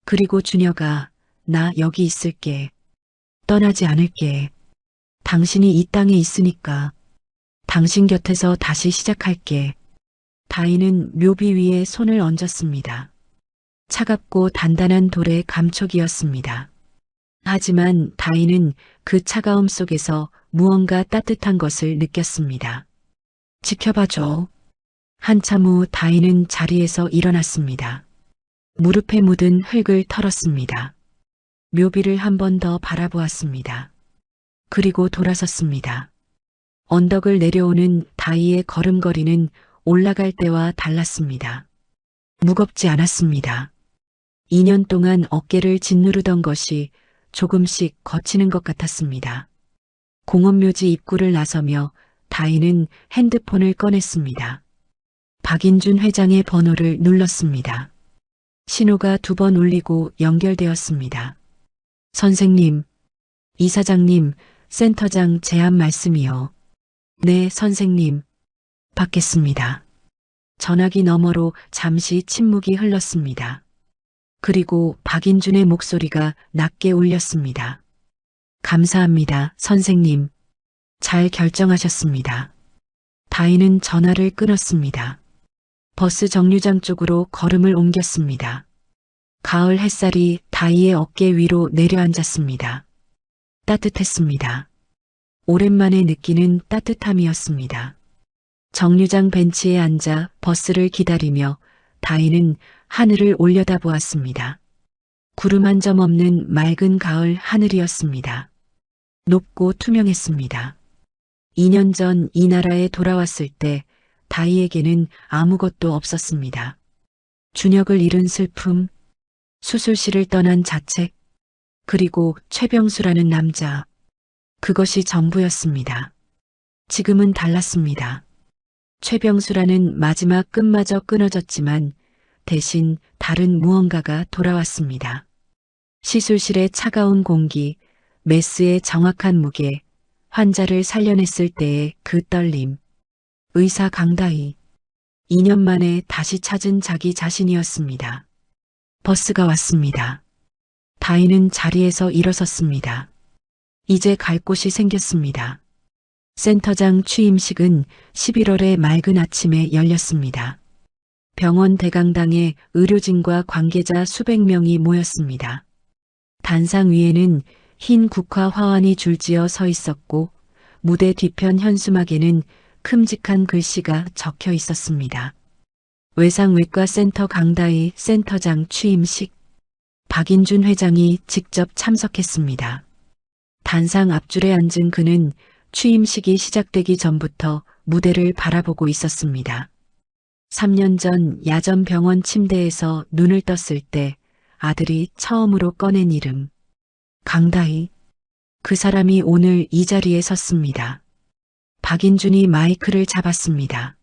그리고 준혁아, 나 여기 있을게. 떠나지 않을게. 당신이 이 땅에 있으니까. 당신 곁에서 다시 시작할게. 다희는 묘비 위에 손을 얹었습니다. 차갑고 단단한 돌의 감촉이었습니다. 하지만 다희는 그 차가움 속에서 무언가 따뜻한 것을 느꼈습니다. 지켜봐줘. 한참 후 다희는 자리에서 일어났습니다. 무릎에 묻은 흙을 털었습니다. 묘비를 한 번 더 바라보았습니다. 그리고 돌아섰습니다. 언덕을 내려오는 다희의 걸음걸이는 올라갈 때와 달랐습니다. 무겁지 않았습니다. 2년 동안 어깨를 짓누르던 것이 조금씩 거치는 것 같았습니다. 공원묘지 입구를 나서며 다희는 핸드폰을 꺼냈습니다. 박인준 회장의 번호를 눌렀습니다. 신호가 2번 울리고 연결되었습니다. 선생님, 이사장님, 센터장 제안 말씀이요. 네, 선생님. 받겠습니다. 전화기 너머로 잠시 침묵이 흘렀습니다. 그리고 박인준의 목소리가 낮게 울렸습니다. 감사합니다, 선생님. 잘 결정하셨습니다. 다희는 전화를 끊었습니다. 버스 정류장 쪽으로 걸음을 옮겼습니다. 가을 햇살이 다희의 어깨 위로 내려앉았습니다. 따뜻했습니다. 오랜만에 느끼는 따뜻함이었습니다. 정류장 벤치에 앉아 버스를 기다리며 다희는 하늘을 올려다보았습니다. 구름 한 점 없는 맑은 가을 하늘이었습니다. 높고 투명했습니다. 2년 전 이 나라에 돌아왔을 때 다희에게는 아무것도 없었습니다. 준혁을 잃은 슬픔, 수술실을 떠난 자책, 그리고 최병수라는 남자. 그것이 전부였습니다. 지금은 달랐습니다. 최병수라는 마지막 끈마저 끊어졌지만 대신 다른 무언가가 돌아왔습니다. 시술실의 차가운 공기, 메스의 정확한 무게, 환자를 살려냈을 때의 그 떨림. 의사 강다희. 2년 만에 다시 찾은 자기 자신이었습니다. 버스가 왔습니다. 다희는 자리에서 일어섰습니다. 이제 갈 곳이 생겼습니다. 센터장 취임식은 11월의 맑은 아침에 열렸습니다. 병원 대강당에 의료진과 관계자 수백 명이 모였습니다. 단상 위에는 흰 국화 화환이 줄지어 서 있었고 무대 뒤편 현수막에는 큼직한 글씨가 적혀 있었습니다. 외상외과센터 강다희 센터장 취임식. 박인준 회장이 직접 참석했습니다. 단상 앞줄에 앉은 그는 취임식이 시작되기 전부터 무대를 바라보고 있었습니다. 3년 전 야전 병원 침대에서 눈을 떴을 때 아들이 처음으로 꺼낸 이름. 강다희. 그 사람이 오늘 이 자리에 섰습니다. 박인준이 마이크를 잡았습니다.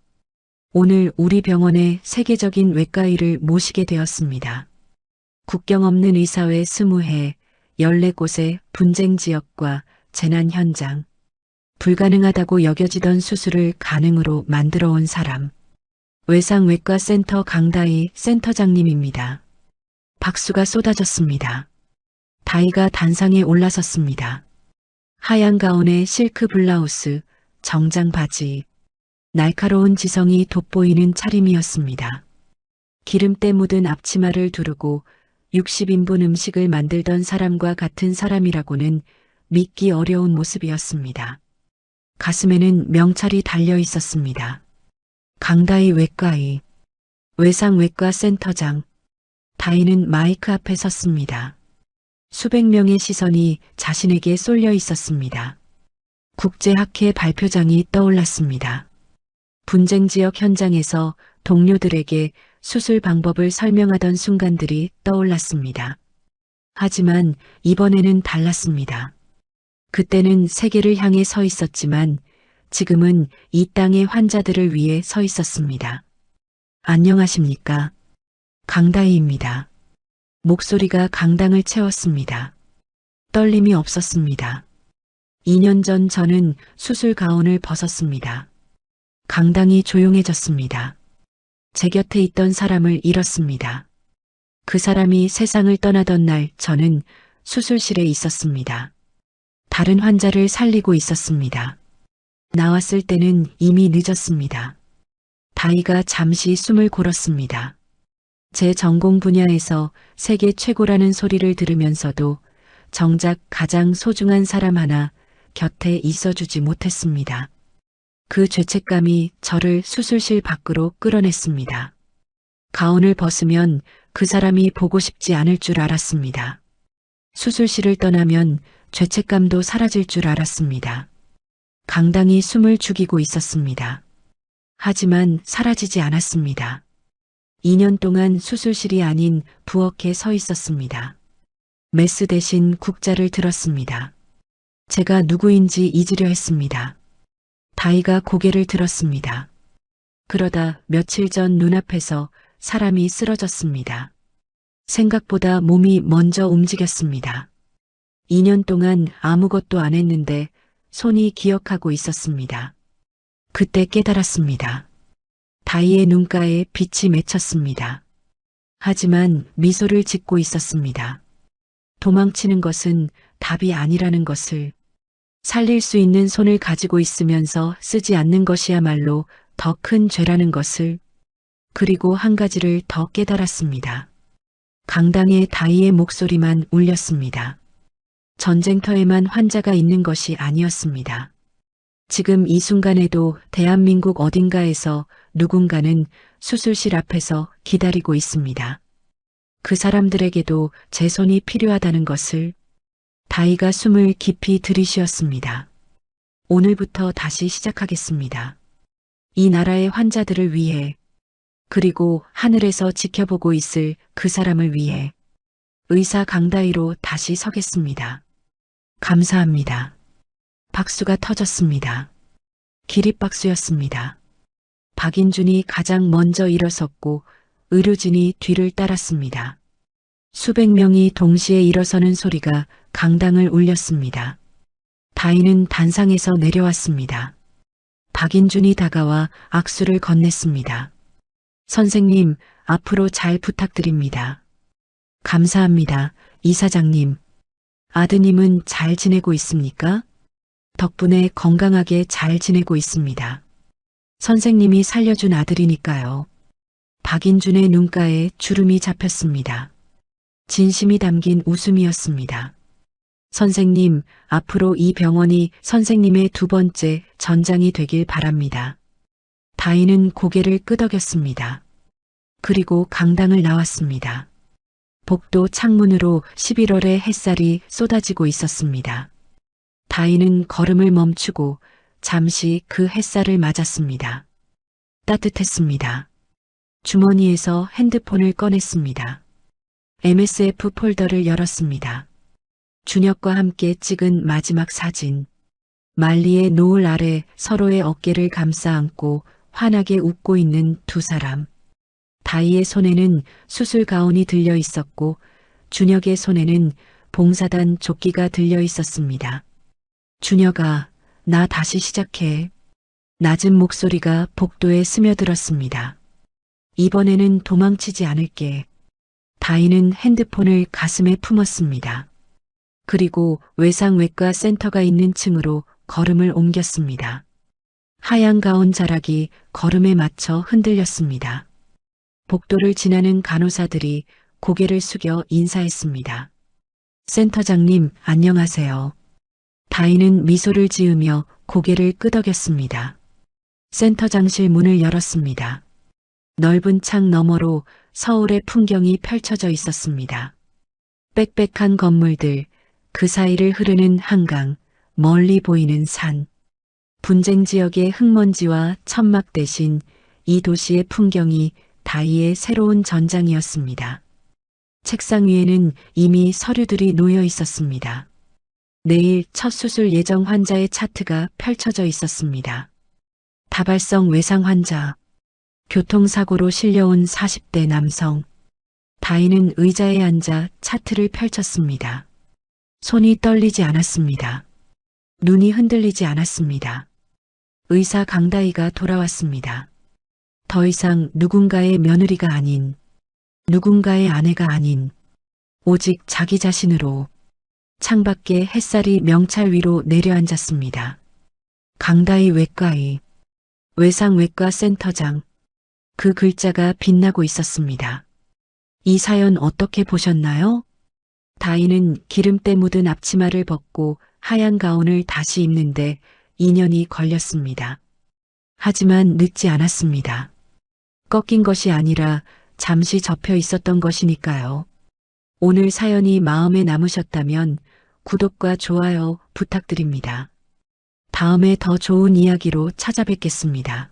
오늘 우리 병원에 세계적인 외과의를 모시게 되었습니다. 국경 없는 의사회 20회, 14곳의 분쟁 지역과 재난 현장, 불가능하다고 여겨지던 수술을 가능으로 만들어 온 사람. 외상외과센터 강다희 센터장님입니다. 박수가 쏟아졌습니다. 다희가 단상에 올라섰습니다. 하얀 가운에 실크 블라우스, 정장 바지, 날카로운 지성이 돋보이는 차림이었습니다. 기름때 묻은 앞치마를 두르고 60인분 음식을 만들던 사람과 같은 사람이라고는 믿기 어려운 모습이었습니다. 가슴에는 명찰이 달려 있었습니다. 강다희 외과의, 외상외과 센터장. 다희는 마이크 앞에 섰습니다. 수백 명의 시선이 자신에게 쏠려 있었습니다. 국제학회 발표장이 떠올랐습니다. 분쟁 지역 현장에서 동료들에게 수술 방법을 설명하던 순간들이 떠올랐습니다. 하지만 이번에는 달랐습니다. 그때는 세계를 향해 서 있었지만 지금은 이 땅의 환자들을 위해 서 있었습니다. 안녕하십니까? 강다희입니다. 목소리가 강당을 채웠습니다. 떨림이 없었습니다. 2년 전 저는 수술 가운을 벗었습니다. 강당이 조용해졌습니다. 제 곁에 있던 사람을 잃었습니다. 그 사람이 세상을 떠나던 날 저는 수술실에 있었습니다. 다른 환자를 살리고 있었습니다. 나왔을 때는 이미 늦었습니다. 다희가 잠시 숨을 고렀습니다. 제 전공 분야에서 세계 최고라는 소리를 들으면서도 정작 가장 소중한 사람 하나 곁에 있어주지 못했습니다. 그 죄책감이 저를 수술실 밖으로 끌어냈습니다. 가운을 벗으면 그 사람이 보고 싶지 않을 줄 알았습니다. 수술실을 떠나면 죄책감도 사라질 줄 알았습니다. 강당이 숨을 죽이고 있었습니다. 하지만 사라지지 않았습니다. 2년 동안 수술실이 아닌 부엌에 서 있었습니다. 메스 대신 국자를 들었습니다. 제가 누구인지 잊으려 했습니다. 다희가 고개를 들었습니다. 그러다 며칠 전 눈앞에서 사람이 쓰러졌습니다. 생각보다 몸이 먼저 움직였습니다. 2년 동안 아무것도 안 했는데 손이 기억하고 있었습니다. 그때 깨달았습니다. 다희의 눈가에 빛이 맺혔습니다. 하지만 미소를 짓고 있었습니다. 도망치는 것은 답이 아니라는 것을, 살릴 수 있는 손을 가지고 있으면서 쓰지 않는 것이야말로 더 큰 죄라는 것을, 그리고 한 가지를 더 깨달았습니다. 강당에 다희의 목소리만 울렸습니다. 전쟁터에만 환자가 있는 것이 아니었습니다. 지금 이 순간에도 대한민국 어딘가에서 누군가는 수술실 앞에서 기다리고 있습니다. 그 사람들에게도 제 손이 필요하다는 것을. 다희가 숨을 깊이 들이쉬었습니다. 오늘부터 다시 시작하겠습니다. 이 나라의 환자들을 위해, 그리고 하늘에서 지켜보고 있을 그 사람을 위해 의사 강다희로 다시 서겠습니다. 감사합니다. 박수가 터졌습니다. 기립박수였습니다. 박인준이 가장 먼저 일어섰고 의료진이 뒤를 따랐습니다. 수백 명이 동시에 일어서는 소리가 강당을 울렸습니다. 다희는 단상에서 내려왔습니다. 박인준이 다가와 악수를 건넸습니다. 선생님, 앞으로 잘 부탁드립니다. 감사합니다, 이사장님. 아드님은 잘 지내고 있습니까? 덕분에 건강하게 잘 지내고 있습니다. 선생님이 살려준 아들이니까요. 박인준의 눈가에 주름이 잡혔습니다. 진심이 담긴 웃음이었습니다. 선생님, 앞으로 이 병원이 선생님의 두 번째 전장이 되길 바랍니다. 다인은 고개를 끄덕였습니다. 그리고 강당을 나왔습니다. 복도 창문으로 11월의 햇살이 쏟아지고 있었습니다. 다인은 걸음을 멈추고 잠시 그 햇살을 맞았습니다. 따뜻했습니다. 주머니에서 핸드폰을 꺼냈습니다. MSF 폴더를 열었습니다. 준혁과 함께 찍은 마지막 사진. 말리의 노을 아래 서로의 어깨를 감싸 안고 환하게 웃고 있는 두 사람. 다이의 손에는 수술 가운이 들려 있었고 준혁의 손에는 봉사단 조끼가 들려 있었습니다. 준혁아, 나 다시 시작해. 낮은 목소리가 복도에 스며들었습니다. 이번에는 도망치지 않을게. 다이는 핸드폰을 가슴에 품었습니다. 그리고 외상외과 센터가 있는 층으로 걸음을 옮겼습니다. 하얀 가운 자락이 걸음에 맞춰 흔들렸습니다. 복도를 지나는 간호사들이 고개를 숙여 인사했습니다. 센터장님, 안녕하세요. 다이는 미소를 지으며 고개를 끄덕였습니다. 센터장실 문을 열었습니다. 넓은 창 너머로 서울의 풍경이 펼쳐져 있었습니다. 빽빽한 건물들, 그 사이를 흐르는 한강, 멀리 보이는 산. 분쟁 지역의 흙먼지와 천막 대신 이 도시의 풍경이 다이의 새로운 전장이었습니다. 책상 위에는 이미 서류들이 놓여 있었습니다. 내일 첫 수술 예정 환자의 차트가 펼쳐져 있었습니다. 다발성 외상 환자, 교통사고로 실려온 40대 남성. 다이는 의자에 앉아 차트를 펼쳤습니다. 손이 떨리지 않았습니다. 눈이 흔들리지 않았습니다. 의사 강다희가 돌아왔습니다. 더 이상 누군가의 며느리가 아닌, 누군가의 아내가 아닌, 오직 자기 자신으로. 창밖에 햇살이 명찰 위로 내려앉았습니다. 강다희 외과의 외상외과 센터장. 그 글자가 빛나고 있었습니다. 이 사연 어떻게 보셨나요? 다이는 기름때 묻은 앞치마를 벗고 하얀 가운을 다시 입는데 2년이 걸렸습니다. 하지만 늦지 않았습니다. 꺾인 것이 아니라 잠시 접혀 있었던 것이니까요. 오늘 사연이 마음에 남으셨다면 구독과 좋아요 부탁드립니다. 다음에 더 좋은 이야기로 찾아뵙겠습니다.